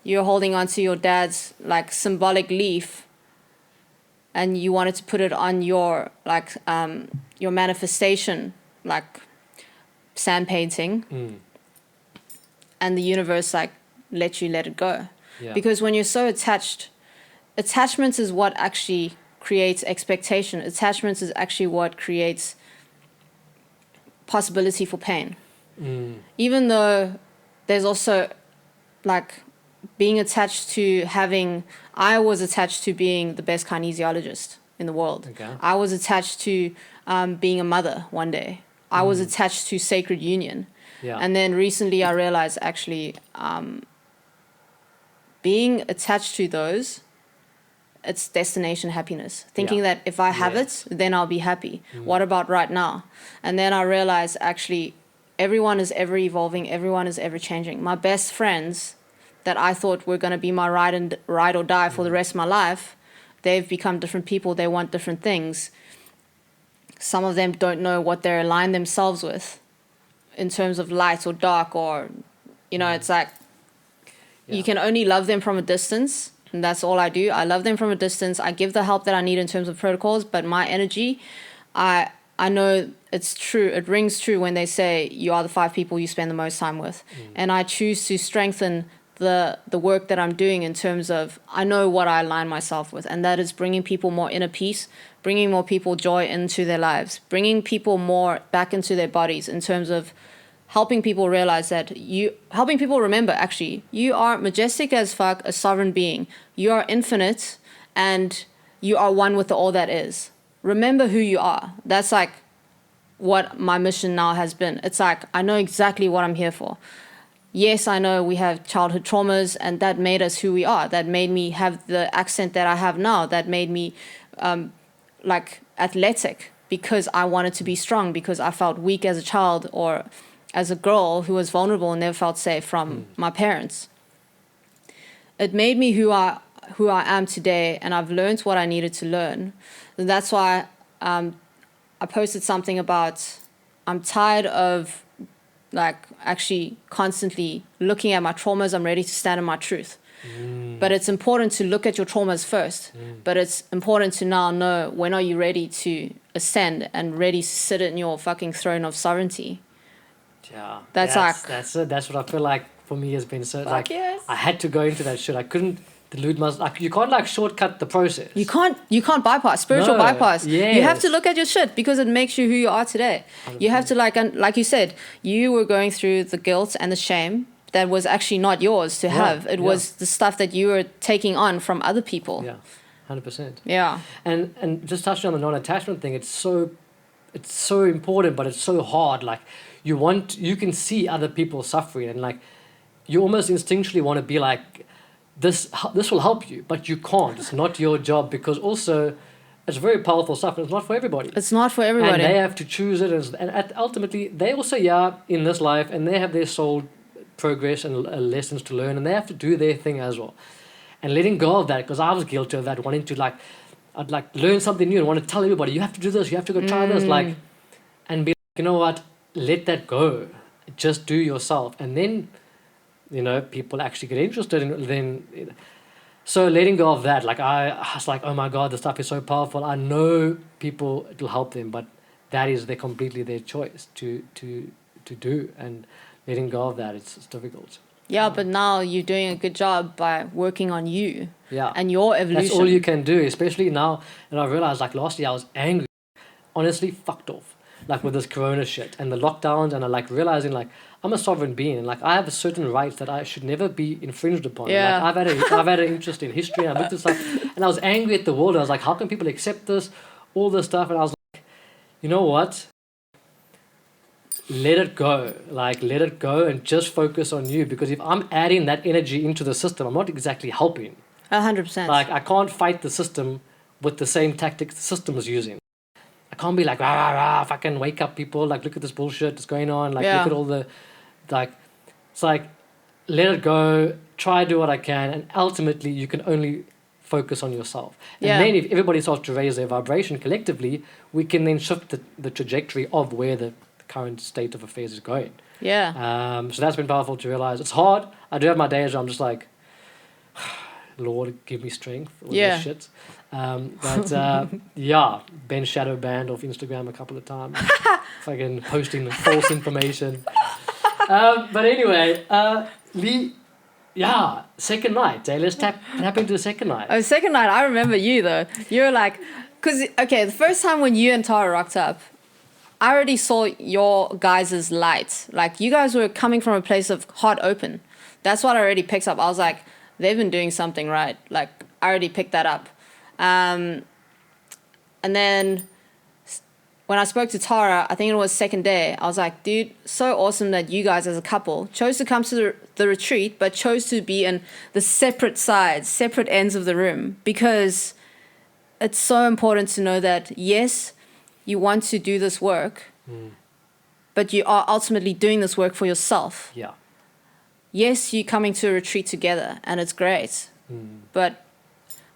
[SPEAKER 1] you're holding onto your dad's like symbolic leaf, and you wanted to put it on your like your manifestation, like sand painting, and the universe like let it go.
[SPEAKER 2] Yeah.
[SPEAKER 1] Because when you're so attached, attachment is what actually creates expectation. Attachment is actually what creates possibility for pain. Even though there's also like being attached to having, I was attached to being the best kinesiologist in the world.
[SPEAKER 2] Okay.
[SPEAKER 1] I was attached to being a mother one day. I was attached to sacred union.
[SPEAKER 2] Yeah.
[SPEAKER 1] And then recently I realized actually being attached to those, it's destination happiness. Thinking that if I have it, then I'll be happy. What about right now? And then I realized actually everyone is ever evolving. Everyone is ever changing. My best friends that I thought were going to be my ride or die for the rest of my life, they've become different people. They want different things. Some of them don't know what they're aligned themselves with in terms of light or dark, or, you know, it's like you can only love them from a distance. And that's all I do. I love them from a distance. I give the help that I need in terms of protocols, but my energy, I know it's true. It rings true when they say you are the 5 people you spend the most time with. And I choose to strengthen the work that I'm doing in terms of, I know what I align myself with, and that is bringing people more inner peace, bringing more people joy into their lives, bringing people more back into their bodies in terms of helping people realize that helping people remember, actually, you are majestic as fuck, a sovereign being. You are infinite, and you are one with the all that is. Remember who you are. That's like what my mission now has been. It's like, I know exactly what I'm here for. Yes, I know we have childhood traumas, and that made us who we are. That made me have the accent that I have now. That made me like athletic, because I wanted to be strong, because I felt weak as a child or as a girl who was vulnerable and never felt safe from my parents. It made me who I am today, and I've learned what I needed to learn. And that's why I posted something about, I'm tired of like actually constantly looking at my traumas. I'm ready to stand in my truth. But it's important to look at your traumas first. But it's important to now know when are you ready to ascend and ready to sit in your fucking throne of sovereignty.
[SPEAKER 2] Yeah.
[SPEAKER 1] That's
[SPEAKER 2] it. That's what I feel like for me has been so like
[SPEAKER 1] yes.
[SPEAKER 2] I had to go into that shit. I couldn't delude myself. Like you can't like shortcut the process.
[SPEAKER 1] You can't bypass spiritual bypass.
[SPEAKER 2] Yes.
[SPEAKER 1] You have to look at your shit because it makes you who you are today. 100%. You have to like you said, you were going through the guilt and the shame that was actually not yours to have. It was the stuff that you were taking on from other people.
[SPEAKER 2] Yeah, 100%.
[SPEAKER 1] Yeah.
[SPEAKER 2] And just touching on the non-attachment thing, it's so important, but it's so hard. Like you can see other people suffering, and like you almost instinctually want to be like, this will help you, but you can't. It's not your job, because also it's very powerful stuff, and it's not for everybody.
[SPEAKER 1] It's not for everybody.
[SPEAKER 2] And they have to choose it, and ultimately they also in this life, and they have their soul progress and lessons to learn, and they have to do their thing as well. And letting go of that, because I was guilty of that, wanting to I'd learn something new and want to tell everybody, you have to do this, you have to go try this, and be like, you know what, let that go, just do yourself, and then people actually get interested in so letting go of that, I was like, oh my god, the stuff is so powerful. I know people, it'll help them, but that is completely their choice to do, and letting go of that, it's difficult.
[SPEAKER 1] Yeah, but now you're doing a good job by working on you.
[SPEAKER 2] Yeah.
[SPEAKER 1] And your evolution.
[SPEAKER 2] That's all you can do, especially now. And I realized, last year I was angry, honestly fucked off, with this corona shit and the lockdowns, and I realizing I'm a sovereign being, and I have certain rights that I should never be infringed upon.
[SPEAKER 1] Yeah.
[SPEAKER 2] I've had an interest in history, and I looked at stuff, and I was angry at the world. I was like, how can people accept this, all this stuff? And I was like, you know what? Let it go. Let it go and just focus on you, because if I'm adding that energy into the system, I'm not exactly helping.
[SPEAKER 1] 100%.
[SPEAKER 2] I can't fight the system with the same tactics the system is using. I can't be like, rah, rah, rah, fucking wake up people, look at this bullshit that's going on, look at all the, it's let it go, try to do what I can, and ultimately you can only focus on yourself. And then if everybody starts to raise their vibration collectively, we can then shift the trajectory of where the current state of affairs is going.
[SPEAKER 1] Yeah.
[SPEAKER 2] So that's been powerful to realize. It's hard. I do have my days where I'm just like, Lord, give me strength. All this shit. But Ben shadow banned off Instagram a couple of times. Fucking posting false information. But anyway, Lee, second night. Let's tap into the second night.
[SPEAKER 1] Oh, second night. I remember you though. You were like, the first time when you and Tara rocked up, I already saw your guys' light. You guys were coming from a place of heart open. That's what I already picked up. I was like, they've been doing something right. I already picked that up. And then when I spoke to Tara, I think it was second day, I was like, dude, so awesome that you guys as a couple chose to come to the retreat, but chose to be in the separate sides, separate ends of the room, because it's so important to know that, yes, you want to do this work, but you are ultimately doing this work for yourself.
[SPEAKER 2] Yeah.
[SPEAKER 1] Yes, you're coming to a retreat together, and it's great. But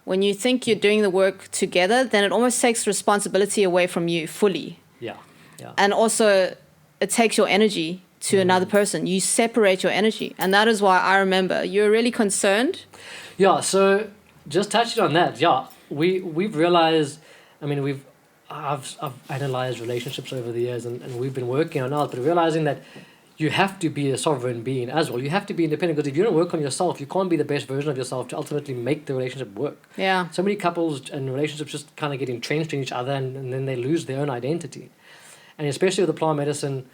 [SPEAKER 1] when you think you're doing the work together, then it almost takes responsibility away from you fully.
[SPEAKER 2] Yeah.
[SPEAKER 1] And also, it takes your energy to another person. You separate your energy. And that is why I remember you were really concerned.
[SPEAKER 2] Yeah, so just touching on that, we've realized, I've analyzed relationships over the years, and we've been working on ours, but realizing that you have to be a sovereign being as well. You have to be independent, because if you don't work on yourself, you can't be the best version of yourself to ultimately make the relationship work.
[SPEAKER 1] Yeah.
[SPEAKER 2] So many couples and relationships just kind of get entrenched in each other, and then they lose their own identity. And especially with the plant medicine,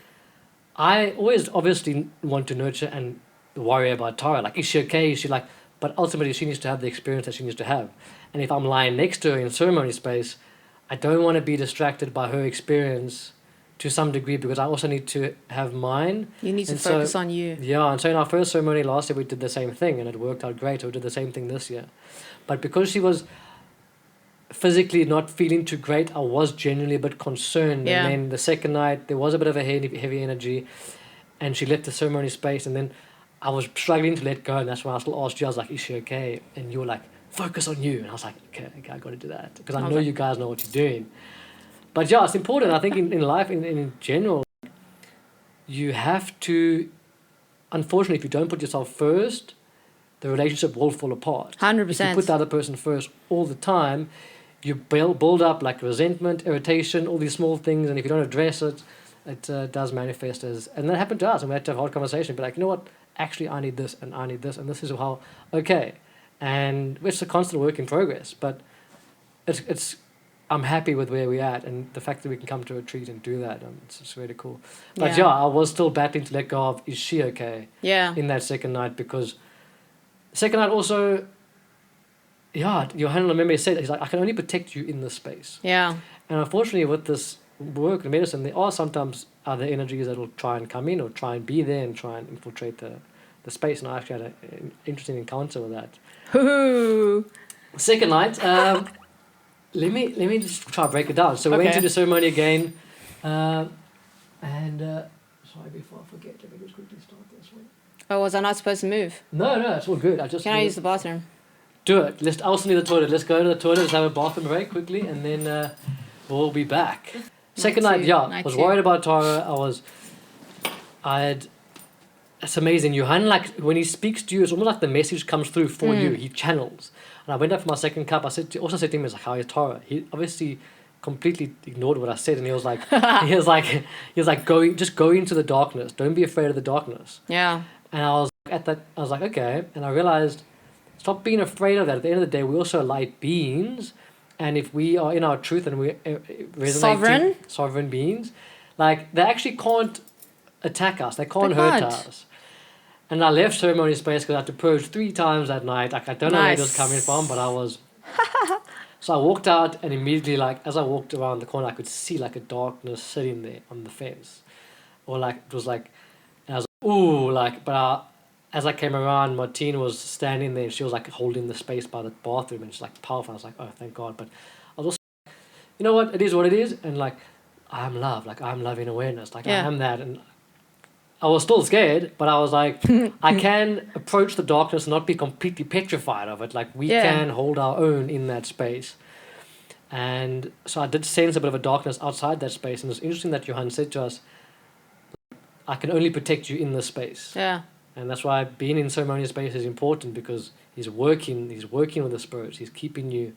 [SPEAKER 2] I always obviously want to nurture and worry about Tara. Is she okay? Is she but ultimately she needs to have the experience that she needs to have. And if I'm lying next to her in ceremony space, I don't want to be distracted by her experience to some degree, because I also need to have mine.
[SPEAKER 1] You need to focus on you.
[SPEAKER 2] Yeah, and so in our first ceremony last year, we did the same thing, and it worked out great. So we did the same thing this year. But because she was physically not feeling too great, I was genuinely a bit concerned.
[SPEAKER 1] Yeah.
[SPEAKER 2] And then the second night, there was a bit of a heavy energy, and she left the ceremony space, and then I was struggling to let go, and that's when I still asked you, I was like, is she okay? And you were like, focus on you. And I was like, okay, I got to do that, because I know you guys know what you're doing. But it's important, I think, in life, in general, you have to, unfortunately, if you don't put yourself first, the relationship will fall apart.
[SPEAKER 1] 100%.
[SPEAKER 2] If you put the other person first all the time, you build up like resentment, irritation, all these small things, and if you don't address it, it does manifest as, and that happened to us, and we had to have a hard conversation, but like, you know what, actually I need this, and I need this, and this is how, okay, and it's a constant work in progress, but it's I'm happy with where we're at, and the fact that we can come to a retreat and do that, it's really cool. But yeah, I was still battling to let go of, is she okay?
[SPEAKER 1] Yeah.
[SPEAKER 2] In that second night, because second night also, yeah, Johanna, I remember he said, he's like, I can only protect you in this space.
[SPEAKER 1] Yeah.
[SPEAKER 2] And unfortunately with this work in medicine, there are sometimes other energies that will try and come in or try and be there and try and infiltrate the space, and I actually had an interesting encounter with that.
[SPEAKER 1] Ooh.
[SPEAKER 2] Second night, let me just try to break it down. So we went to the ceremony again, and sorry, before I forget, let me just quickly start this one.
[SPEAKER 1] Oh, was I not supposed to move?
[SPEAKER 2] No, it's all good.
[SPEAKER 1] Can I use the bathroom?
[SPEAKER 2] Do it. Let's also need the toilet. Let's go to the toilet. Let's have a bathroom break quickly, and then we'll be back. Second night, I was worried about Tara. It's amazing. Johan, like when he speaks to you, it's almost like the message comes through for you. He channels. And I went up for my second cup. I said to him, "Is like, how is Tara?" He obviously completely ignored what I said, and he was like, go into the darkness. Don't be afraid of the darkness.
[SPEAKER 1] Yeah.
[SPEAKER 2] And I was like, okay. And I realized, stop being afraid of that. At the end of the day, we also are light beings, and if we are in our truth and we're resonating, sovereign beings, like they actually can't attack us. They can't hurt us. And I left ceremony space because I had to purge 3 times that night. Like I don't know where it was coming from, but I was. So I walked out, and immediately, like as I walked around the corner, I could see like a darkness sitting there on the fence, or like it was like, and I was like, ooh, like. But as I came around, Martine was standing there, and she was like holding the space by the bathroom, and she's like powerful. I was like, oh, thank God. But I was also, you know what? It is what it is, and like, I'm love. Like I'm loving awareness. Like I am that, and. I was still scared, but I was like, I can approach the darkness and not be completely petrified of it. Like, we can hold our own in that space. And so I did sense a bit of a darkness outside that space. And it's interesting that Johan said to us, I can only protect you in this space.
[SPEAKER 1] Yeah.
[SPEAKER 2] And that's why being in ceremonial space is important, because he's working with the spirits. He's keeping you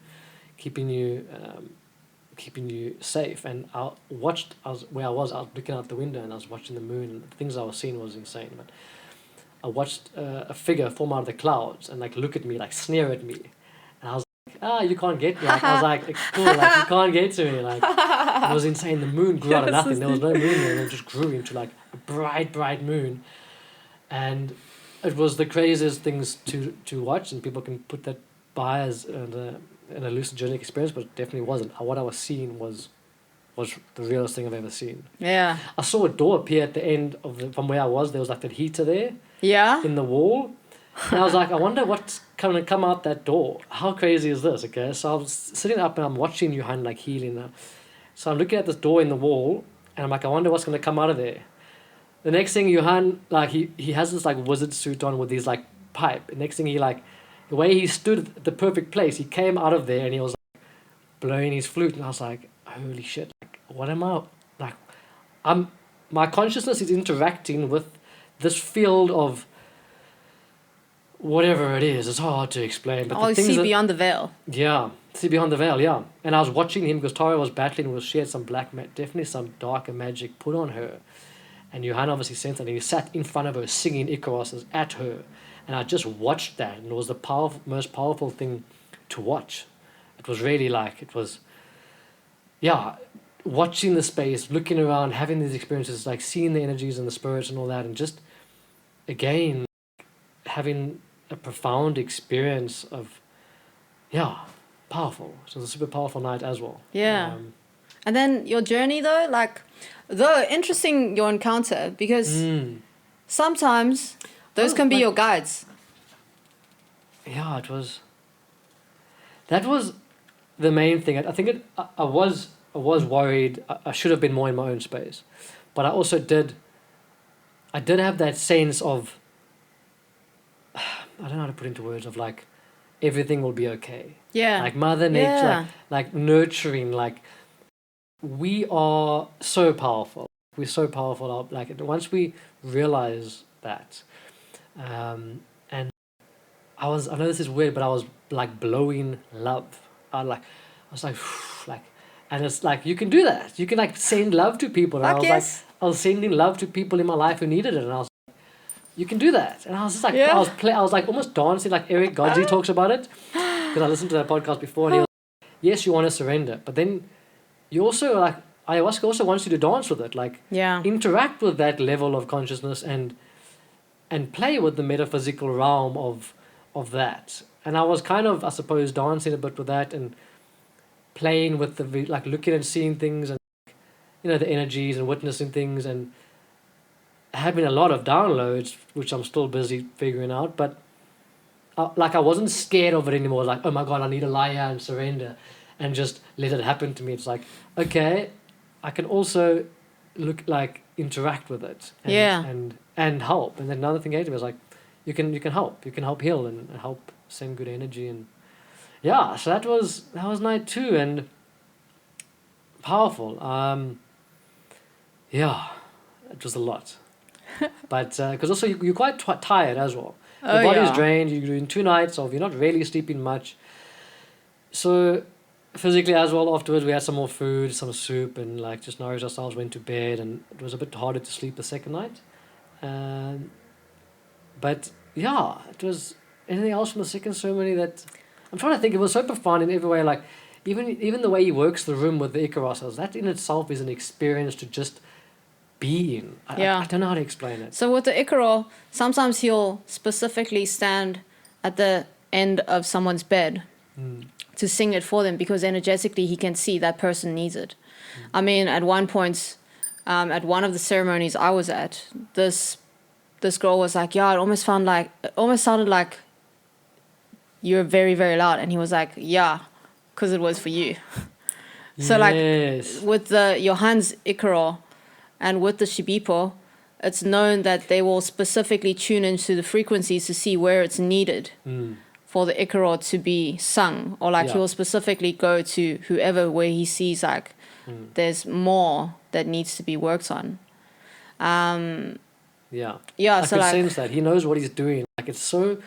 [SPEAKER 2] safe. And I was looking out the window, and I was watching the moon, and the things I was seeing was insane. But I watched a figure form out of the clouds and like look at me, like sneer at me, and I was like, you can't get me. Like, I was like, it's cool, like you can't get to me. Like it was insane. The moon grew out of nothing. There was no moon there, and it just grew into like a bright moon, and it was the craziest things to watch. And people can put that by as an hallucinogenic experience, but it definitely wasn't. What I was seeing was the realest thing I've ever seen. Yeah. I saw a door appear at the end from where I was. There was like that heater there. Yeah. In the wall. And I was like, I wonder what's going to come out that door. How crazy is this? Okay. So I was sitting up and I'm watching Johan like healing. So I'm looking at this door in the wall, and I'm like, I wonder what's going to come out of there. The next thing, Johan, like he has this like wizard suit on with his like pipe. The next thing the way he stood at the perfect place, he came out of there and he was like blowing his flute, and I was like, holy shit, like what am I, like my consciousness is interacting with this field of whatever it is. It's hard to explain, but
[SPEAKER 1] you see beyond the veil. Yeah,
[SPEAKER 2] see beyond the veil, yeah. And I was watching him because Tara was battling with, she had some definitely some darker magic put on her, and Johan obviously sensed that, and he sat in front of her singing Icarus at her. And I just watched that, and it was the most powerful thing to watch. It was really like, watching the space, looking around, having these experiences, like seeing the energies and the spirits and all that, and just, again, having a profound experience of, powerful. So it was a super powerful night as well.
[SPEAKER 1] Yeah. And then your journey though, interesting your encounter, because sometimes those can be your guides.
[SPEAKER 2] Yeah, that was the main thing. I think I was worried. I should have been more in my own space, but I also did have that sense of, I don't know how to put into words, of like everything will be okay. Yeah. Like Mother Nature, like nurturing, like we are so powerful. We're so powerful. Like once we realize that, and I know this is weird, but I was like blowing love. I was like, like, and it's like, you can do that. You can like send love to people. And I
[SPEAKER 1] Fuck
[SPEAKER 2] was
[SPEAKER 1] yes.
[SPEAKER 2] like, I was sending love to people in my life who needed it. And I was like, you can do that. And I was just like,
[SPEAKER 1] Yeah.
[SPEAKER 2] I was like almost dancing like Eric Godzi talks about it. Because I listened to that podcast before and he was like, yes, you want to surrender. But then you also like, ayahuasca also wants you to dance with it. Like,
[SPEAKER 1] Yeah.
[SPEAKER 2] interact with that level of consciousness and play with the metaphysical realm of that. And I was kind of, I suppose, dancing a bit with that and playing with like looking and seeing things and, the energies and witnessing things and having a lot of downloads, which I'm still busy figuring out. But like I wasn't scared of it anymore. Like, oh my God, I need to lie here and surrender and just let it happen to me. It's like, okay, I can also interact with it and help. And then another thing came to me was like, you can help heal and help send good energy. And yeah, so that was night 2 and powerful. Yeah, it was a lot. But because also you're quite tired as well. Your body's drained. You're doing 2 nights of, you're not really sleeping much. So physically as well, afterwards we had some more food, some soup, and like just nourished ourselves, went to bed, and it was a bit harder to sleep the second night. But yeah, it was. Anything else from the second ceremony that I'm trying to think? It was so profound in every way. Like even the way he works the room with the Icaros, that in itself is an experience to just be in. I don't know how to explain it.
[SPEAKER 1] So with the Icaro, sometimes he'll specifically stand at the end of someone's bed to sing it for them, because energetically he can see that person needs it. I mean, at one point, at one of the ceremonies I was at, this girl was like, yeah, it almost sounded like you're very, very loud. And he was like, yeah, because it was for you. So like with the Johan's Icaro and with the Shibipo, it's known that they will specifically tune into the frequencies to see where it's needed for the Icaro to be sung. Or like he will specifically go to whoever where he sees like there's more that needs to be worked on.
[SPEAKER 2] Yeah,
[SPEAKER 1] I
[SPEAKER 2] could sense that. He knows what he's doing. Like, it's so...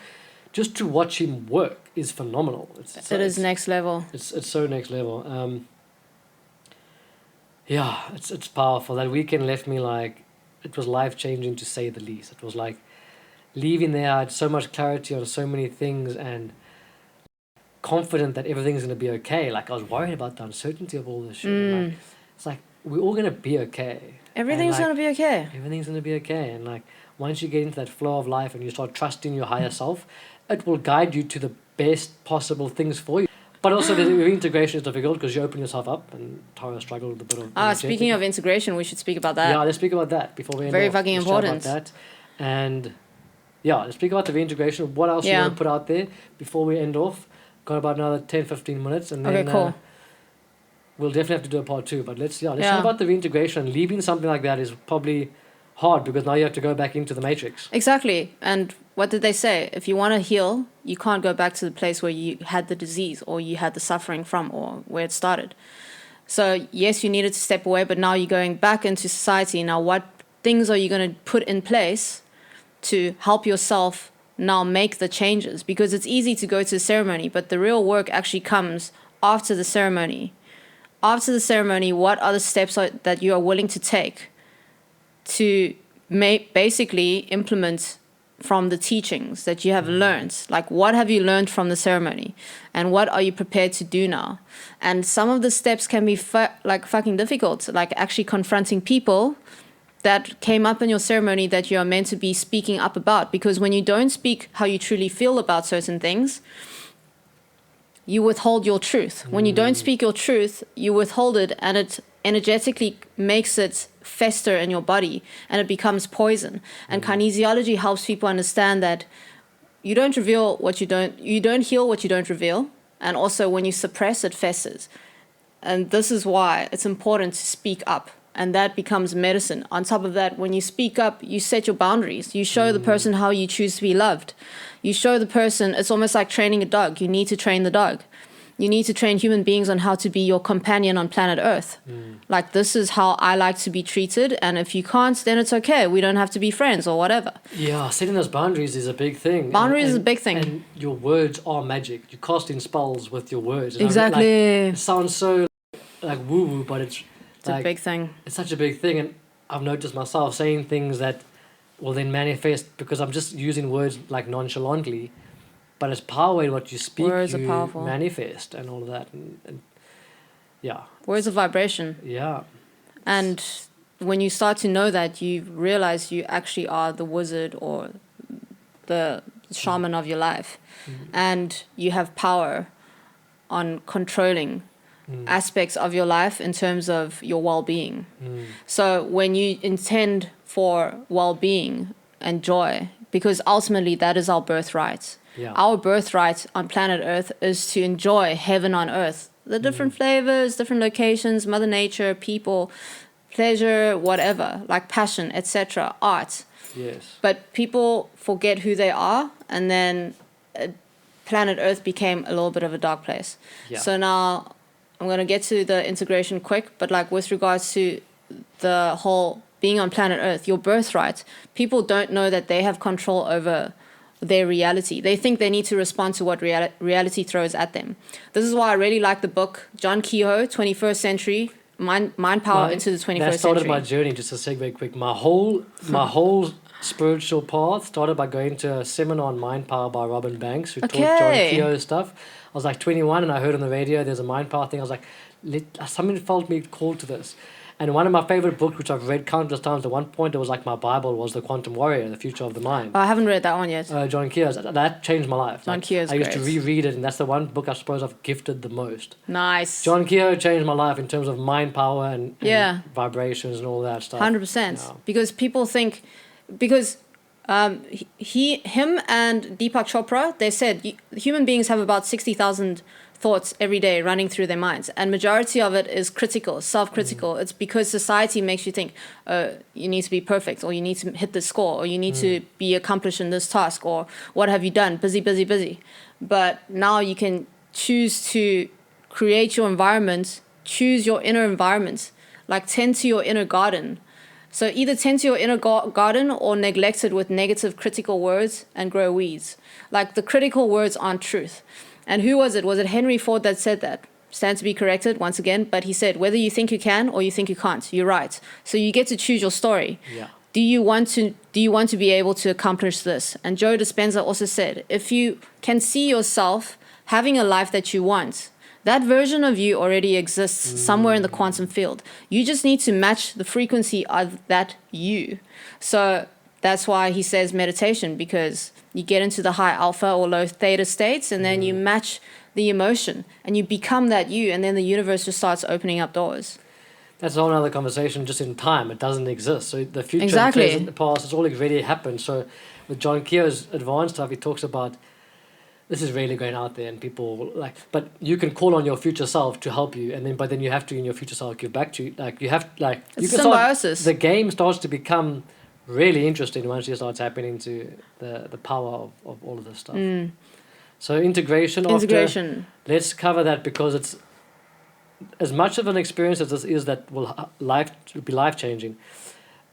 [SPEAKER 2] Just to watch him work is phenomenal.
[SPEAKER 1] It is next level.
[SPEAKER 2] It's so next level. Yeah, it's powerful. That weekend left me like... It was life-changing, to say the least. It was like... Leaving there, I had so much clarity on so many things and... confident that everything's going to be okay. Like, I was worried about the uncertainty of all this shit. It's like, we're all going to be okay.
[SPEAKER 1] Everything's going to be okay.
[SPEAKER 2] Everything's going to be okay. And like, once you get into that flow of life and you start trusting your higher self, it will guide you to the best possible things for you. But also the reintegration is difficult because you open yourself up, and Tara struggled with a bit of...
[SPEAKER 1] Speaking of integration, we should speak about that.
[SPEAKER 2] Yeah, let's speak about that before we end
[SPEAKER 1] Very
[SPEAKER 2] off.
[SPEAKER 1] fucking
[SPEAKER 2] Let's
[SPEAKER 1] important.
[SPEAKER 2] chat about that. And yeah, let's speak about the reintegration. What else you want to put out there before we end off? Got about another 10-15 minutes, and then
[SPEAKER 1] cool.
[SPEAKER 2] We'll definitely have to do a part 2. But let's talk about the reintegration. Leaving something like that is probably hard because now you have to go back into the matrix.
[SPEAKER 1] Exactly. And what did they say? If you want to heal, you can't go back to the place where you had the disease or you had the suffering from or where it started. So yes, you needed to step away, but now you're going back into society. Now what things are you going to put in place to help yourself now make the changes? Because it's easy to go to a ceremony, but the real work actually comes after the ceremony. After the ceremony, what are the steps that you are willing to take to basically implement from the teachings that you have learned? Like, what have you learned from the ceremony? And what are you prepared to do now? And some of the steps can be fucking difficult, like actually confronting people that came up in your ceremony that you are meant to be speaking up about. Because when you don't speak how you truly feel about certain things, you withhold your truth. When you don't speak your truth, you withhold it, and it energetically makes it fester in your body, and it becomes poison. And kinesiology helps people understand that you don't heal what you don't reveal, and also when you suppress, it festers. And this is why it's important to speak up, and that becomes medicine. On top of that, when you speak up, you set your boundaries. You show the person how you choose to be loved. You show the person, it's almost like training a dog. You need to train the dog. you need to train human beings on how to be your companion on planet Earth. Like, this is how I like to be treated, and if you can't, then it's okay. We don't have to be friends or whatever.
[SPEAKER 2] Yeah, setting those boundaries is a big thing.
[SPEAKER 1] Boundaries is a big thing.
[SPEAKER 2] And your words are magic. You casting spells with your words. And
[SPEAKER 1] Exactly.
[SPEAKER 2] it sounds so like woo-woo, but it's
[SPEAKER 1] a big thing.
[SPEAKER 2] It's such a big thing, and I've noticed myself saying things that will then manifest because I'm just using words like nonchalantly, but it's power in what you speak.
[SPEAKER 1] Words
[SPEAKER 2] you
[SPEAKER 1] are powerful.
[SPEAKER 2] Manifest and all of that, and yeah.
[SPEAKER 1] Words of vibration.
[SPEAKER 2] Yeah.
[SPEAKER 1] And when you start to know that, you realize you actually are the wizard or the shaman of your life, and you have power on controlling aspects of your life in terms of your well-being. So when you intend for well-being and joy, because ultimately that is our birthright.
[SPEAKER 2] Yeah.
[SPEAKER 1] Our birthright on planet Earth is to enjoy heaven on earth. The different flavors, different locations, Mother Nature, people, pleasure, whatever, like passion, etc., art.
[SPEAKER 2] Yes.
[SPEAKER 1] But people forget who they are, and then planet Earth became a little bit of a dark place.
[SPEAKER 2] Yeah.
[SPEAKER 1] So now I'm going to get to the integration quick, but like with regards to the whole being on planet Earth, your birthright, people don't know that they have control over their reality. They think they need to respond to what reality throws at them. This is why I really like the book John Kehoe, 21st Century, Mind Power into the 21st Century.
[SPEAKER 2] That started my journey, just to segue quick. My whole spiritual path started by going to a seminar on mind power by Robin Banks, who taught John Kehoe stuff. I was like 21 and I heard on the radio there's a mind power thing. I was like, something felt me called to this. And one of my favorite books, which I've read countless times, at one point it was like my Bible, was The Quantum Warrior, The Future of the Mind.
[SPEAKER 1] Oh, I haven't read that one yet.
[SPEAKER 2] John Kehoe's. That changed my life.
[SPEAKER 1] John Kehoe's
[SPEAKER 2] I used to
[SPEAKER 1] great.
[SPEAKER 2] reread it, and that's the one book I suppose I've gifted the most.
[SPEAKER 1] Nice.
[SPEAKER 2] John Kehoe changed my life in terms of mind power and vibrations and all that stuff.
[SPEAKER 1] 100%.
[SPEAKER 2] Yeah.
[SPEAKER 1] Because people think, because him and Deepak Chopra, they said human beings have about 60,000 thoughts every day running through their minds, and majority of it is critical, self-critical. It's because society makes you think you need to be perfect, or you need to hit this score, or you need to be accomplished in this task, or what have you done, busy. But now you can choose to create your environment, choose your inner environment, like tend to your inner garden. So either tend to your inner garden or neglect it with negative critical words and grow weeds. Like, the critical words aren't truth. And who was it? Was it Henry Ford that said that? Stand to be corrected once again, but he said, whether you think you can or you think you can't, you're right. So you get to choose your story.
[SPEAKER 2] Yeah.
[SPEAKER 1] Do you want to be able to accomplish this? And Joe Dispenza also said, if you can see yourself having a life that you want, that version of you already exists somewhere in the quantum field. You just need to match the frequency of that you. So that's why he says meditation, because you get into the high alpha or low theta states, and then you match the emotion and you become that you, and then the universe just starts opening up doors.
[SPEAKER 2] That's a whole other conversation. Just in time, it doesn't exist. So the future,
[SPEAKER 1] Exactly.
[SPEAKER 2] the present, the past, it's all already happened. So with John Kehoe's advanced stuff, he talks about this is really going out there, and people like, but you can call on your future self to help you, and then but then you have to in your future self give back to you. Like, you have like
[SPEAKER 1] It's
[SPEAKER 2] you can
[SPEAKER 1] symbiosis.
[SPEAKER 2] The game starts to become really interesting once you start tapping into the power of all of this stuff. So integration. Let's cover that, because it's as much of an experience as this is that will be life changing.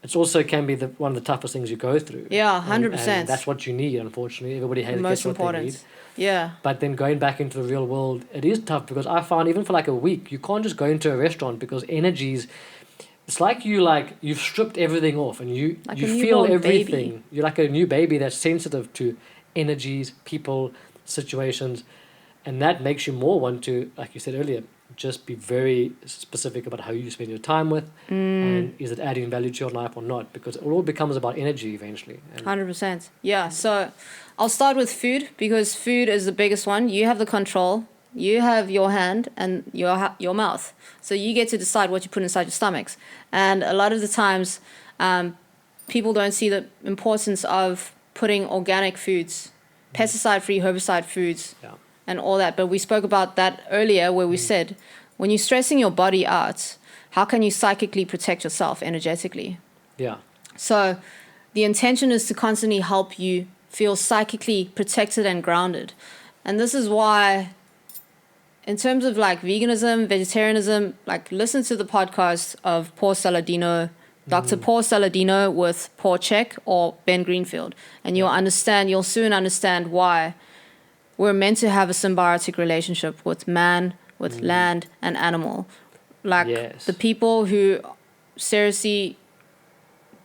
[SPEAKER 2] It also can be one of the toughest things you go through.
[SPEAKER 1] Yeah, 100%.
[SPEAKER 2] And that's what you need. Unfortunately, everybody has
[SPEAKER 1] Most
[SPEAKER 2] what they need.
[SPEAKER 1] important. Yeah.
[SPEAKER 2] But then going back into the real world, it is tough, because I found even for like a week, you can't just go into a restaurant, because energies. It's like you've stripped everything off, and you feel everything.
[SPEAKER 1] Baby.
[SPEAKER 2] You're like a new baby that's sensitive to energies, people, situations, and that makes you more want to, like you said earlier, just be very specific about how you spend your time with, and is it adding value to your life or not, because it all becomes about energy eventually.
[SPEAKER 1] 100%. Yeah. So I'll start with food, because food is the biggest one. You have the control. You have your hand and your mouth. So you get to decide what you put inside your stomachs. And a lot of the times, people don't see the importance of putting organic foods, pesticide-free, herbicide foods, and all that. But we spoke about that earlier, where we said, when you're stressing your body out, how can you psychically protect yourself energetically?
[SPEAKER 2] Yeah.
[SPEAKER 1] So the intention is to constantly help you feel psychically protected and grounded. And this is why in terms of like veganism, vegetarianism, like listen to the podcast of Paul Saladino, Dr. Paul Saladino with Paul Chek or Ben Greenfield, and you'll soon understand why we're meant to have a symbiotic relationship with man, with land and animal. Like the people who seriously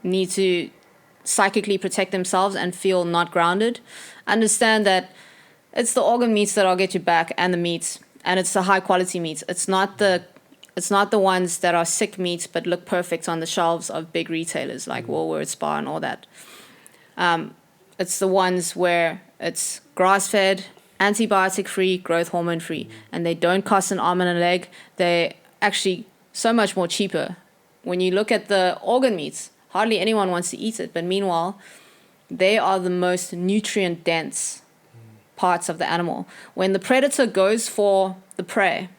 [SPEAKER 1] need to psychically protect themselves and feel not grounded, understand that it's the organ meats that I'll get you back, and the meats, and it's the high quality meats. It's not the ones that are sick meats but look perfect on the shelves of big retailers like Woolworths, Spar, and all that. It's the ones where it's grass-fed, antibiotic-free, growth hormone-free, and they don't cost an arm and a leg. They're actually so much more cheaper. When you look at the organ meats, hardly anyone wants to eat it, but meanwhile, they are the most nutrient-dense parts of the animal. When the predator goes for the prey,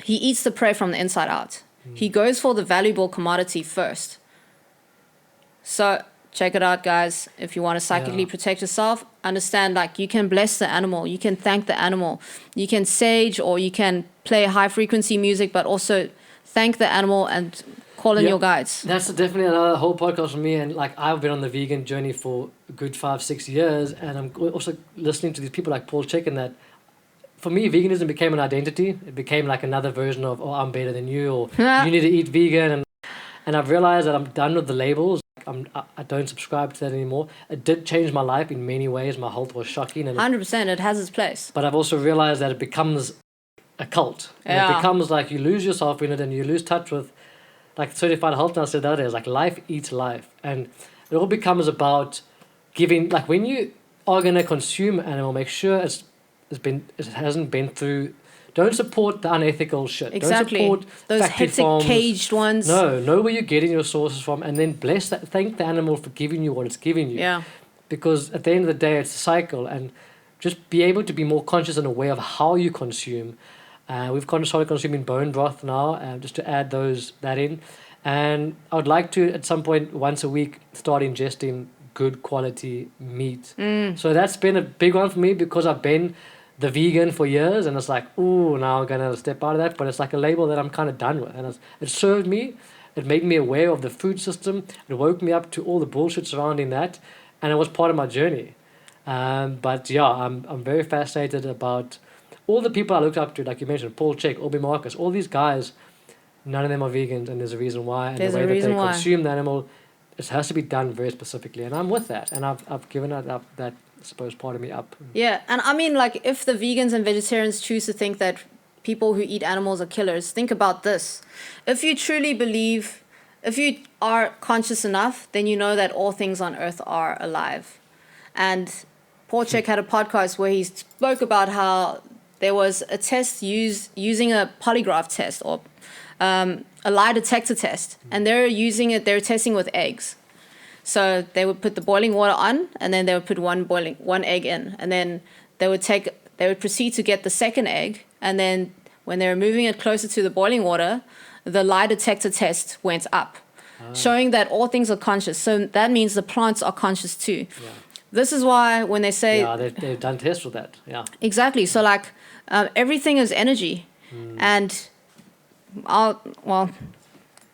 [SPEAKER 1] he eats the prey from the inside out. He goes for the valuable commodity first. So check it out, guys. If you want to psychically protect yourself, understand like you can bless the animal, you can thank the animal, you can sage, or you can play high frequency music, but also thank the animal and call in your guides.
[SPEAKER 2] That's definitely another whole podcast for me. And like I've been on the vegan journey for a good 5-6 years, and I'm also listening to these people like Paul Chek, and that for me veganism became an identity. It became like another version of, oh, I'm better than you, or you need to eat vegan, and I've realized that I'm done with the labels. I don't subscribe to that anymore. It did change my life in many ways. My health was shocking, and
[SPEAKER 1] 100%, it has its place.
[SPEAKER 2] But I've also realized that it becomes a cult. And it becomes like you lose yourself in it, and you lose touch with, like certified health nurse said the other day, it's like life eats life. And it all becomes about giving, like when you are going to consume animal, make sure it hasn't been through, don't support the unethical shit.
[SPEAKER 1] Exactly.
[SPEAKER 2] Don't support
[SPEAKER 1] those
[SPEAKER 2] factory
[SPEAKER 1] hectic
[SPEAKER 2] farms.
[SPEAKER 1] Caged ones.
[SPEAKER 2] No, know where you're getting your sources from, and then bless that, thank the animal for giving you what it's giving you.
[SPEAKER 1] Yeah.
[SPEAKER 2] Because at the end of the day, it's a cycle, and just be able to be more conscious and aware of how you consume. We've started consuming bone broth now, just to add that in. And I would like to, at some point, once a week, start ingesting good quality meat. So that's been a big one for me, because I've been the vegan for years, and it's like, ooh, now I'm going to step out of that. But it's like a label that I'm kind of done with. And it served me. It made me aware of the food system. It woke me up to all the bullshit surrounding that. And it was part of my journey. But yeah, I'm very fascinated about all the people I looked up to, like you mentioned, Paul Chek, Obi Marcus, all these guys, none of them are vegans, and there's a reason why. And the way that they consume the animal, it has to be done very specifically. And I'm with that. And I've given that up, that, I suppose, part of me up.
[SPEAKER 1] Yeah, and I mean, like, if the vegans and vegetarians choose to think that people who eat animals are killers, think about this. If you truly believe, if you are conscious enough, then you know that all things on earth are alive. And Paul Chek had a podcast where he spoke about how there was a test using a polygraph test, or a lie detector test, and they were testing with eggs. So they would put the boiling water on, and then they would put one egg in, and then they would proceed to get the second egg, and then when they were moving it closer to the boiling water, the lie detector test went up, showing that all things are conscious. So that means the plants are conscious too. Yeah. This is why when they say...
[SPEAKER 2] Yeah, they've done tests with that, yeah.
[SPEAKER 1] Exactly. So like everything is energy. And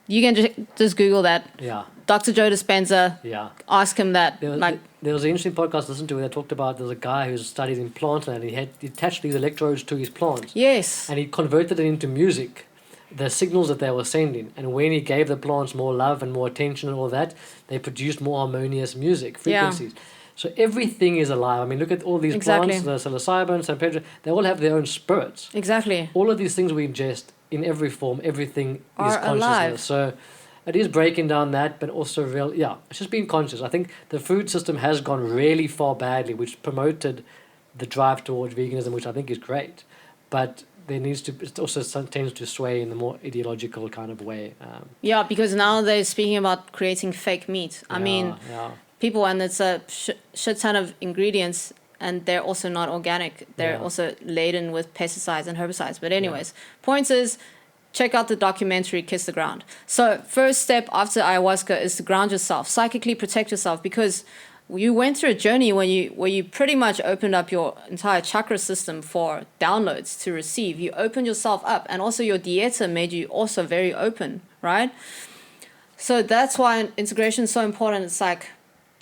[SPEAKER 1] you can just Google that.
[SPEAKER 2] Yeah.
[SPEAKER 1] Dr. Joe Dispenza.
[SPEAKER 2] Yeah.
[SPEAKER 1] Ask him that.
[SPEAKER 2] There was an interesting podcast I listened to where they talked about, there's a guy who's studied in plants, and he attached these electrodes to his plants.
[SPEAKER 1] Yes.
[SPEAKER 2] And he converted it into music, the signals that they were sending. And when he gave the plants more love and more attention and all that, they produced more harmonious music, frequencies. Yeah. So everything is alive. I mean, look at all these plants, the psilocybin, San Pedro, they all have their own spirits.
[SPEAKER 1] Exactly.
[SPEAKER 2] All of these things we ingest in every form, everything is consciousness.
[SPEAKER 1] Alive.
[SPEAKER 2] So it is breaking down that, but also it's just being conscious. I think the food system has gone really far badly, which promoted the drive towards veganism, which I think is great. But it also tends to sway in the more ideological kind of way.
[SPEAKER 1] Yeah, because now they're speaking about creating fake meat. I mean, people, and it's a shit ton of ingredients, and they're also not organic. They're also laden with pesticides and herbicides. But anyways, point is, check out the documentary Kiss the Ground. So first step after ayahuasca is to ground yourself, psychically protect yourself, because you went through a journey where you pretty much opened up your entire chakra system for downloads to receive. You opened yourself up, and also your dieta made you also very open, right? So that's why integration is so important. It's like,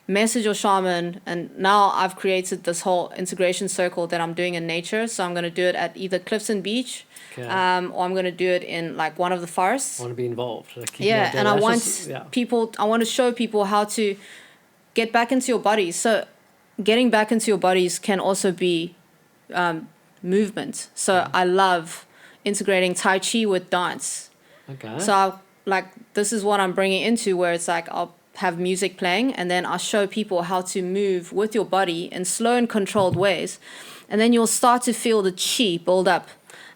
[SPEAKER 1] message your shaman, and now I've created this whole integration circle that I'm doing in nature. So I'm going to do it at either Clifton Beach, or I'm going to do it in like one of the forests.
[SPEAKER 2] I want to be involved.
[SPEAKER 1] Yeah, and I want to show people how to get back into your bodies. So getting back into your bodies can also be movement. So I love integrating Tai Chi with dance.
[SPEAKER 2] Okay.
[SPEAKER 1] So this is what I'm bringing into, where it's like I'll have music playing, and then I'll show people how to move with your body in slow and controlled ways. And then you'll start to feel the chi build up.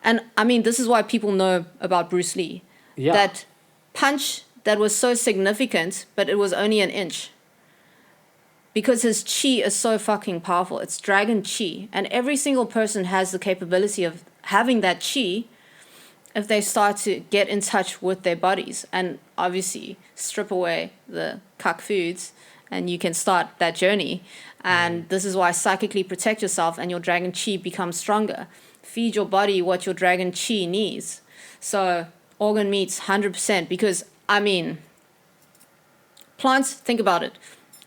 [SPEAKER 1] And I mean, this is why people know about Bruce Lee.
[SPEAKER 2] Yeah.
[SPEAKER 1] That punch that was so significant, but it was only an inch. Because his chi is so fucking powerful. It's dragon chi. And every single person has the capability of having that chi if they start to get in touch with their bodies and obviously strip away the cuck foods, and you can start that journey. And this is why psychically protect yourself and your dragon chi becomes stronger. Feed your body what your dragon chi needs. So organ meats 100%, because I mean, plants, think about it.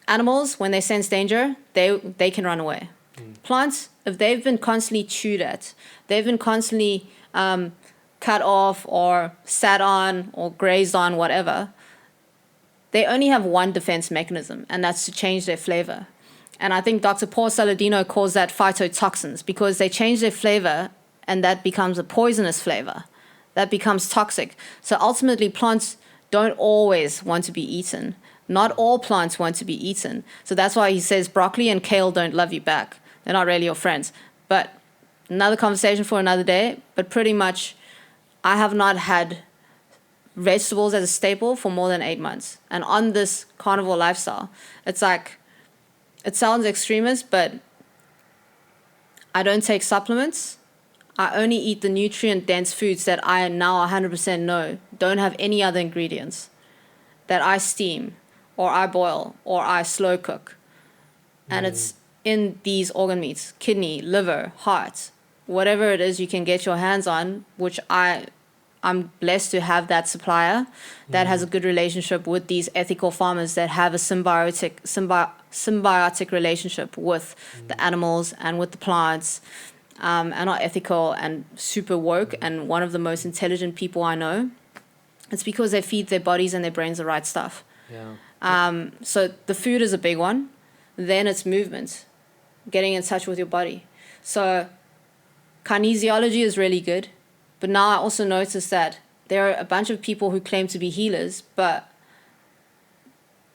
[SPEAKER 1] Animals, when they sense danger, they can run away. Plants, if they've been constantly chewed at, they've been constantly cut off or sat on or grazed on, whatever, they only have one defense mechanism, and that's to change their flavor. And I think Dr. Paul Saladino calls that phytotoxins, because they change their flavor and that becomes a poisonous flavor. That becomes toxic. So ultimately, plants don't always want to be eaten. Not all plants want to be eaten. So that's why he says broccoli and kale don't love you back. They're not really your friends. But another conversation for another day. But pretty much, I have not had vegetables as a staple for more than 8 months. And on this carnivore lifestyle, it's like, it sounds extremist, but I don't take supplements. I only eat the nutrient-dense foods that I now 100% know don't have any other ingredients, that I steam, or I boil, or I slow cook. And it's in these organ meats: kidney, liver, heart, whatever it is you can get your hands on, which I'm blessed to have that supplier that has a good relationship with these ethical farmers that have a symbiotic relationship with the animals and with the plants, and are ethical and super woke and one of the most intelligent people I know. It's because they feed their bodies and their brains the right stuff.
[SPEAKER 2] Yeah.
[SPEAKER 1] So the food is a big one. Then it's movement, getting in touch with your body. So kinesiology is really good. But now I also notice that there are a bunch of people who claim to be healers, but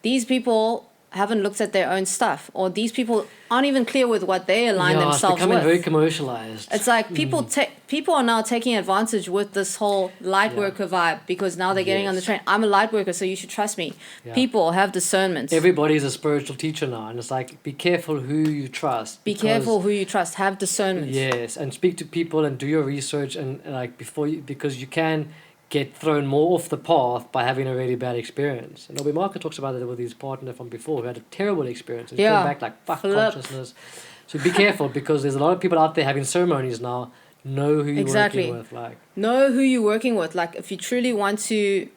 [SPEAKER 1] these people haven't looked at their own stuff, or these people aren't even clear with what they align themselves with.
[SPEAKER 2] It's becoming very commercialized.
[SPEAKER 1] It's like people are now taking advantage with this whole light worker vibe, because now they're getting on the train. I'm a light worker, so you should trust me. Yeah. People have discernment.
[SPEAKER 2] Everybody's a spiritual teacher now, and it's like, be careful who you trust.
[SPEAKER 1] Be careful who you trust. Have discernment.
[SPEAKER 2] Yes, and speak to people and do your research, and like before you, because you can get thrown more off the path by having a really bad experience. And Obi Marker talks about it with his partner from before who had a terrible experience and came back like, fuck consciousness. So be careful, because there's a lot of people out there having ceremonies now. Know who you're working with.
[SPEAKER 1] Know who you're working with. Like, if you truly want to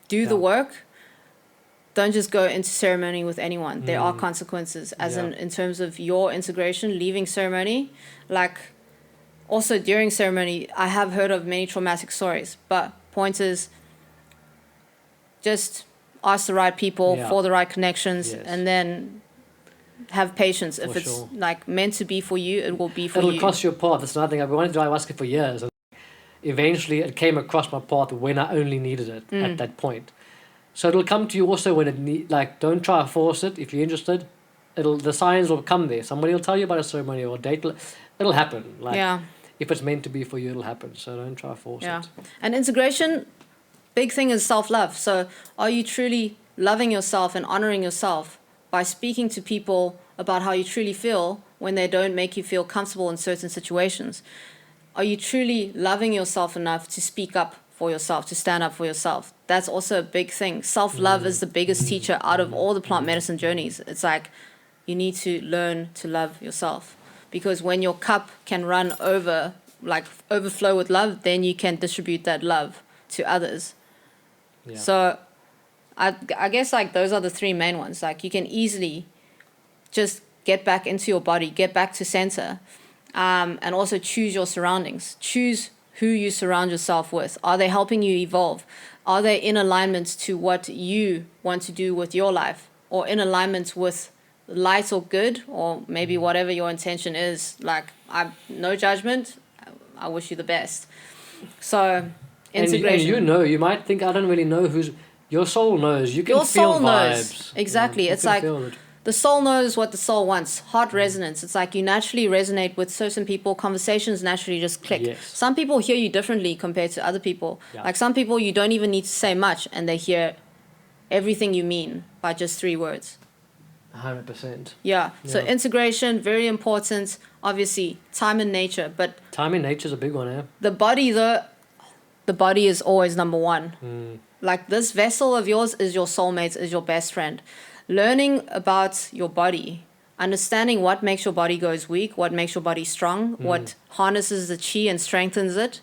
[SPEAKER 1] do the work, don't just go into ceremony with anyone. There are consequences, as in terms of your integration, leaving ceremony. Like, also during ceremony, I have heard of many traumatic stories, but point is, just ask the right people for the right connections, and then have patience. If it's like meant to be for you, it will be for you.
[SPEAKER 2] It'll cross your path. That's another thing. I've wanted to do ayahuasca for years, and eventually it came across my path when I only needed it at that point. So it'll come to you also when it don't try to force it. If you're interested, the signs will come there. Somebody will tell you about a ceremony or a date. It'll happen. If it's meant to be for you, it'll happen. So don't try to force it.
[SPEAKER 1] And integration, big thing is self-love. So are you truly loving yourself and honoring yourself by speaking to people about how you truly feel when they don't make you feel comfortable in certain situations? Are you truly loving yourself enough to speak up for yourself, to stand up for yourself? That's also a big thing. Self-love is the biggest teacher out of all the plant medicine journeys. It's like, you need to learn to love yourself. Because when your cup can run over, like overflow with love, then you can distribute that love to others.
[SPEAKER 2] Yeah.
[SPEAKER 1] So I guess like those are the three main ones. Like you can easily just get back into your body, get back to center, and also choose your surroundings. Choose who you surround yourself with. Are they helping you evolve? Are they in alignment to what you want to do with your life, or in alignment with light or good, or maybe whatever your intention is? Like, no judgment. I wish you the best. So integration.
[SPEAKER 2] And you might think, I don't really know who's. Your soul knows. You can
[SPEAKER 1] Your
[SPEAKER 2] feel
[SPEAKER 1] soul
[SPEAKER 2] vibes.
[SPEAKER 1] knows. Exactly.
[SPEAKER 2] You
[SPEAKER 1] It's
[SPEAKER 2] can
[SPEAKER 1] like
[SPEAKER 2] feel it.
[SPEAKER 1] the soul knows what the soul wants. Heart resonance. It's like you naturally resonate with certain people. Conversations naturally just click.
[SPEAKER 2] Yes.
[SPEAKER 1] Some people hear you differently compared to other people.
[SPEAKER 2] Yeah.
[SPEAKER 1] Like some people you don't even need to say much and they hear everything you mean by just 3 words.
[SPEAKER 2] 100%.
[SPEAKER 1] Yeah. So integration, very important. Obviously, time and nature. But
[SPEAKER 2] Time in nature's a big one, eh?
[SPEAKER 1] the body, though, the body is always number one. Like this vessel of yours is your soulmate, is your best friend. Learning about your body, understanding what makes your body goes weak, what makes your body strong, what harnesses the chi and strengthens it.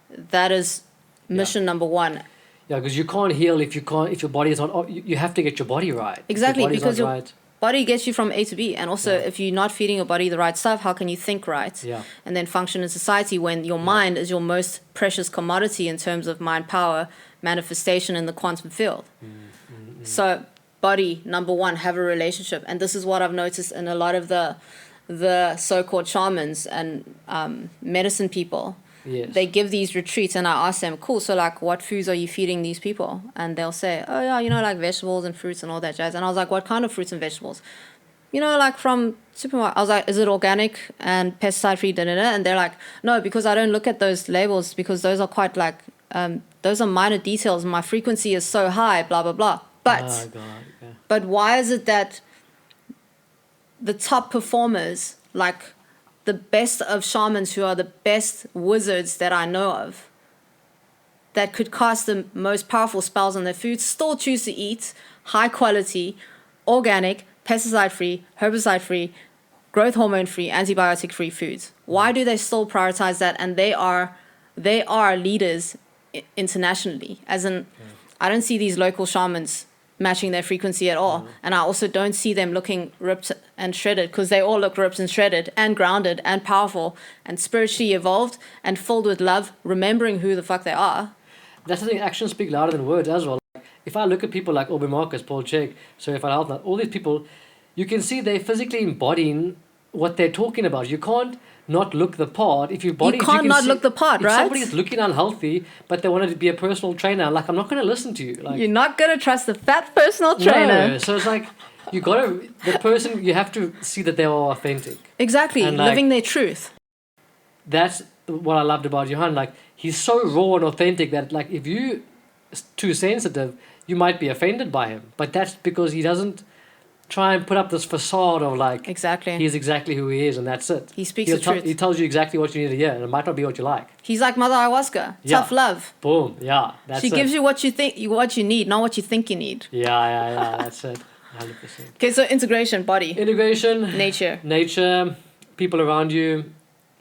[SPEAKER 1] That is mission number one.
[SPEAKER 2] Yeah, because you can't heal if your body is not. You have to get your body right.
[SPEAKER 1] Exactly, because your
[SPEAKER 2] right.
[SPEAKER 1] body gets you from A to B, and also if you're not feeding your body the right stuff, how can you think right?
[SPEAKER 2] Yeah.
[SPEAKER 1] And then function in society when your mind is your most precious commodity in terms of mind power manifestation in the quantum field. So body, number one, have a relationship. And this is what I've noticed in a lot of the so-called shamans and medicine people.
[SPEAKER 2] Yes.
[SPEAKER 1] They give these retreats and I ask them, cool, so like what foods are you feeding these people? And they'll say, oh yeah, like vegetables and fruits and all that jazz. And I was like, what kind of fruits and vegetables? Like from supermarket. I was like, is it organic and pesticide free? And they're like, no, because I don't look at those labels because those are quite like those are minor details. My frequency is so high, blah blah blah. But why is it that the top performers, like the best of shamans who are the best wizards that I know of, that could cast the most powerful spells on their food, still choose to eat high quality, organic, pesticide free, herbicide free, growth hormone free, antibiotic free foods? Why do they still prioritize that? And they are leaders internationally. As in, I don't see these local shamans matching their frequency at all. And I also don't see them looking ripped and shredded, because they all look ripped and shredded and grounded and powerful and spiritually evolved and filled with love, remembering who the fuck they are.
[SPEAKER 2] That's the thing, actions speak louder than words as well. Like, if I look at people like Aubrey Marcus, Paul Chek, If I help all these people, you can see they're physically embodying what they're talking about. You can't not look the part. If you
[SPEAKER 1] can't not look the part, right?
[SPEAKER 2] If somebody's looking unhealthy, but they wanted to be a personal trainer, like, I'm not going to listen to you. Like,
[SPEAKER 1] you're not going to trust the fat personal trainer.
[SPEAKER 2] No. So it's like, you have to see that they are authentic.
[SPEAKER 1] Exactly,
[SPEAKER 2] and
[SPEAKER 1] living their truth.
[SPEAKER 2] That's what I loved about Johan. Like, he's so raw and authentic that, like, if you too sensitive, you might be offended by him. But that's because he doesn't try and put up this facade of like,
[SPEAKER 1] exactly,
[SPEAKER 2] he's exactly who he is, and that's it.
[SPEAKER 1] He speaks the truth.
[SPEAKER 2] He tells you exactly what you need to hear, and it might not be what you like.
[SPEAKER 1] He's like Mother Ayahuasca. Tough love.
[SPEAKER 2] Boom. Yeah.
[SPEAKER 1] She gives you what you think, what you need, not what you think you need.
[SPEAKER 2] Yeah. That's it. 100%.
[SPEAKER 1] Okay, so integration, body.
[SPEAKER 2] Integration.
[SPEAKER 1] Nature.
[SPEAKER 2] People around you,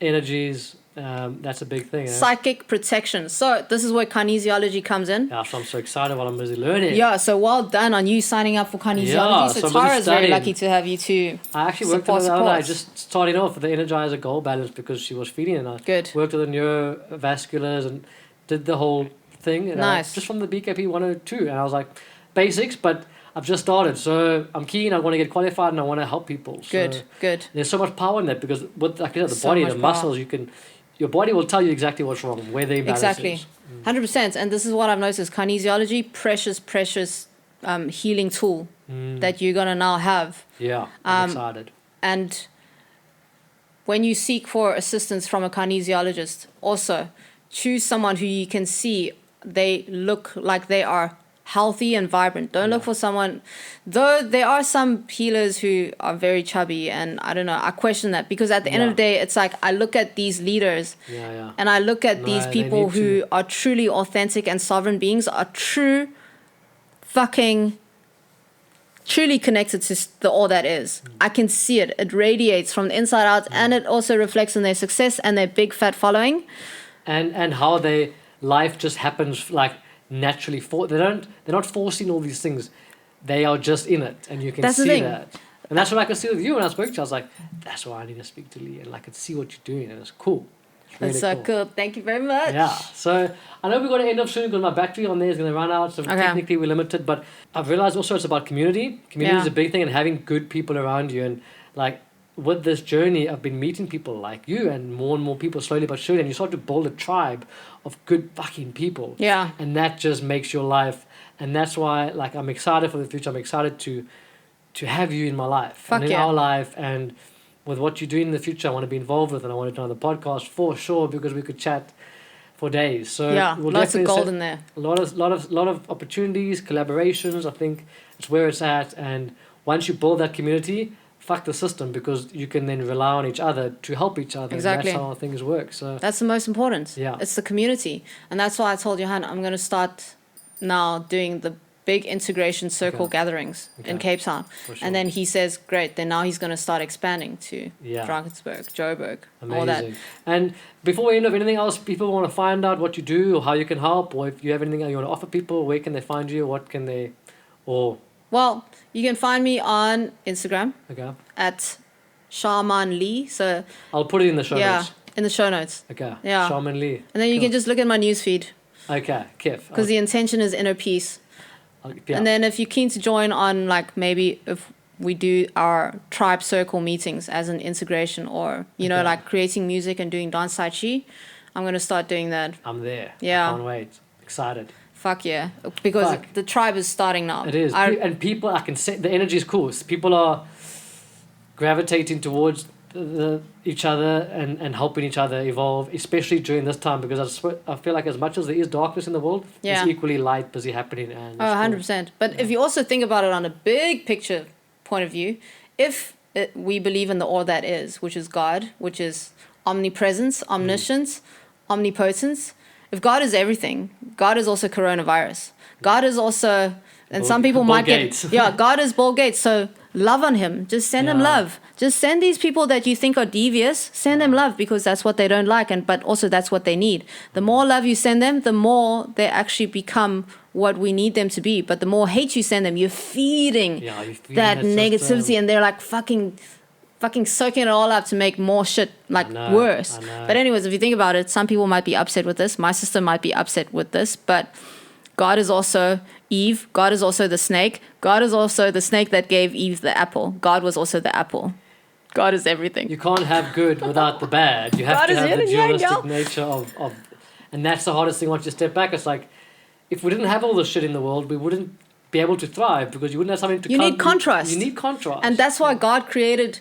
[SPEAKER 2] energies. That's a big thing.
[SPEAKER 1] Psychic protection. So this is where kinesiology comes in.
[SPEAKER 2] Yeah, so I'm so excited while I'm busy learning.
[SPEAKER 1] Yeah, so well done on you signing up for kinesiology.
[SPEAKER 2] Yeah,
[SPEAKER 1] so Tara's very lucky to have you too.
[SPEAKER 2] I actually worked with her just starting off with the Energizer Goal Balance because she was feeding it. I
[SPEAKER 1] Good.
[SPEAKER 2] Worked with the neurovasculars and did the whole thing. And
[SPEAKER 1] nice.
[SPEAKER 2] Just from the BKP 102. And I was like, basics, but I've just started. So I'm keen. I want to get qualified and I want to help people. So
[SPEAKER 1] Good.
[SPEAKER 2] There's so much power in that because with, like you said, the
[SPEAKER 1] So
[SPEAKER 2] body,
[SPEAKER 1] much
[SPEAKER 2] the muscles, your body will tell you exactly what's wrong, where the imbalance is.
[SPEAKER 1] 100%. And this is what I've noticed. Kinesiology, precious healing tool that you're going to now have.
[SPEAKER 2] Yeah, I'm excited.
[SPEAKER 1] And when you seek for assistance from a kinesiologist, also choose someone who you can see they look like they are healthy and vibrant. Don't look for someone, though there are some healers who are very chubby, and I don't know, I question that, because at the end of the day, it's like I look at these leaders and I look at these people who are truly authentic and sovereign beings, are true fucking truly connected to the all that is. I can see it. It radiates from the inside out, and it also reflects in their success and their big fat following.
[SPEAKER 2] And how their life just happens like naturally. They're not forcing all these things. They are just in it, and you can
[SPEAKER 1] That's the
[SPEAKER 2] see
[SPEAKER 1] thing.
[SPEAKER 2] that. And that's what I could see with you when I spoke to you. I was like, that's why I need to speak to Lih, and I could see what you're doing, and it's cool. It's really
[SPEAKER 1] That's so cool. Thank you very much.
[SPEAKER 2] Yeah. So I know we're going to end up soon because my battery on there is going to run out. So technically we're limited. But I've realized also it's about community. Community is a big thing, and having good people around you. And like with this journey, I've been meeting people like you and more people slowly but surely. And you start to build a tribe of good fucking people.
[SPEAKER 1] Yeah.
[SPEAKER 2] And that just makes your life. And that's why like I'm excited for the future. I'm excited to have you in my life and in our life, and with what you're doing in the future, I want to be involved with, and I want to do another podcast for sure because we could chat for days. So we'll
[SPEAKER 1] lots of
[SPEAKER 2] definitely
[SPEAKER 1] gold in there.
[SPEAKER 2] a lot of opportunities, collaborations. I think it's where it's at, and once you build that community, fuck the system, because you can then rely on each other to help each other.
[SPEAKER 1] Exactly.
[SPEAKER 2] And that's how things work. So
[SPEAKER 1] that's the most important.
[SPEAKER 2] Yeah.
[SPEAKER 1] It's the community, and that's why I told Johan I'm going to start now doing the big integration circle gatherings in Cape Town.
[SPEAKER 2] Sure.
[SPEAKER 1] And then he says, great, then now he's going to start expanding to Drakensberg, Joburg, all that.
[SPEAKER 2] And before we end up, anything else people want to find out what you do or how you can help, or if you have anything that you want to offer people, where can they find you? What can they, or...
[SPEAKER 1] Well, you can find me on Instagram at Shaman Lih. So
[SPEAKER 2] I'll put it in the show notes.
[SPEAKER 1] In the show notes.
[SPEAKER 2] Okay.
[SPEAKER 1] Yeah.
[SPEAKER 2] Shaman Lih.
[SPEAKER 1] And then you can just look at my newsfeed.
[SPEAKER 2] Okay, Kif.
[SPEAKER 1] Because the intention is inner peace.
[SPEAKER 2] Yeah.
[SPEAKER 1] And then if you're keen to join on, like, maybe if we do our tribe circle meetings as an integration, or, you know, like creating music and doing dance Tai Chi, I'm going to start doing that.
[SPEAKER 2] I'm there.
[SPEAKER 1] Yeah.
[SPEAKER 2] I can't wait. Excited.
[SPEAKER 1] Fuck yeah. Because the tribe is starting now.
[SPEAKER 2] It is. And people, I can say, the energy is cool. People are gravitating towards each other and helping each other evolve, especially during this time, because I feel like as much as there is darkness in the world, there's equally light busy happening. And
[SPEAKER 1] 100%. But if you also think about it on a big picture point of view, if we believe in the all that is, which is God, which is omnipresence, omniscience, omnipotence, if God is everything, God is also coronavirus. God is also, and some people might
[SPEAKER 2] Gates.
[SPEAKER 1] get, God is Bill Gates. So love on him. Just send him love. Just send these people that you think are devious, send them love, because that's what they don't like, but also that's what they need. The more love you send them, the more they actually become what we need them to be. But the more hate you send them, you're feeding that negativity, and they're like fucking soaking it all up to make more shit worse. But anyways, if you think about it, some people might be upset with this. My sister might be upset with this, but God is also Eve. God is also the snake. God is also the snake that gave Eve the apple. God was also the apple. God is everything.
[SPEAKER 2] You can't have good without the bad. You have to have the dualistic nature of... And that's the hardest thing once you step back. It's like, if we didn't have all this shit in the world, we wouldn't be able to thrive, because you wouldn't have something to...
[SPEAKER 1] You need contrast.
[SPEAKER 2] You need contrast.
[SPEAKER 1] And that's why God created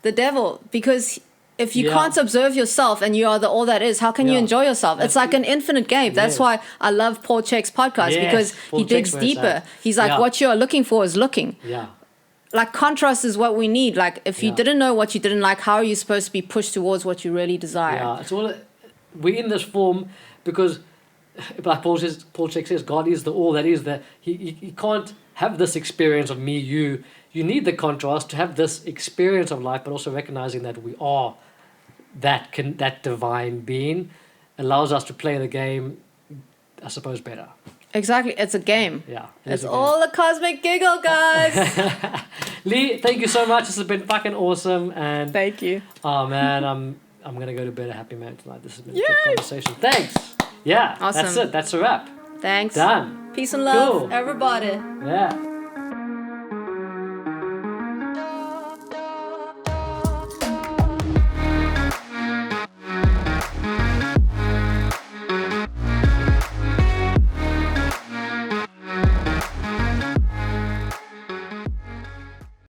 [SPEAKER 1] the devil, because... If you can't observe yourself and you are the all that is, how can you enjoy yourself? It's like an infinite game. That's why I love Paul Chek's podcast, because he digs deeper. He's like, what you're looking for is looking.
[SPEAKER 2] Yeah.
[SPEAKER 1] Like, contrast is what we need. Like, if you didn't know what you didn't like, how are you supposed to be pushed towards what you really desire?
[SPEAKER 2] Yeah, it's all... We're in this form because, like Paul Chek says, God is the all that is. That he can't have this experience of me, you. You need the contrast to have this experience of life, but also recognizing that we are that divine being allows us to play the game, I suppose, better.
[SPEAKER 1] Exactly. It's a game.
[SPEAKER 2] Yeah.
[SPEAKER 1] It's all a cosmic giggle, guys.
[SPEAKER 2] Lih, thank you so much. This has been fucking awesome. And
[SPEAKER 1] thank you.
[SPEAKER 2] Oh, man, I'm going to go to bed a happy man tonight. This has been a good conversation. Thanks. Yeah.
[SPEAKER 1] Awesome.
[SPEAKER 2] That's it. That's a wrap.
[SPEAKER 1] Thanks.
[SPEAKER 2] Done.
[SPEAKER 1] Peace and love, everybody.
[SPEAKER 2] Yeah.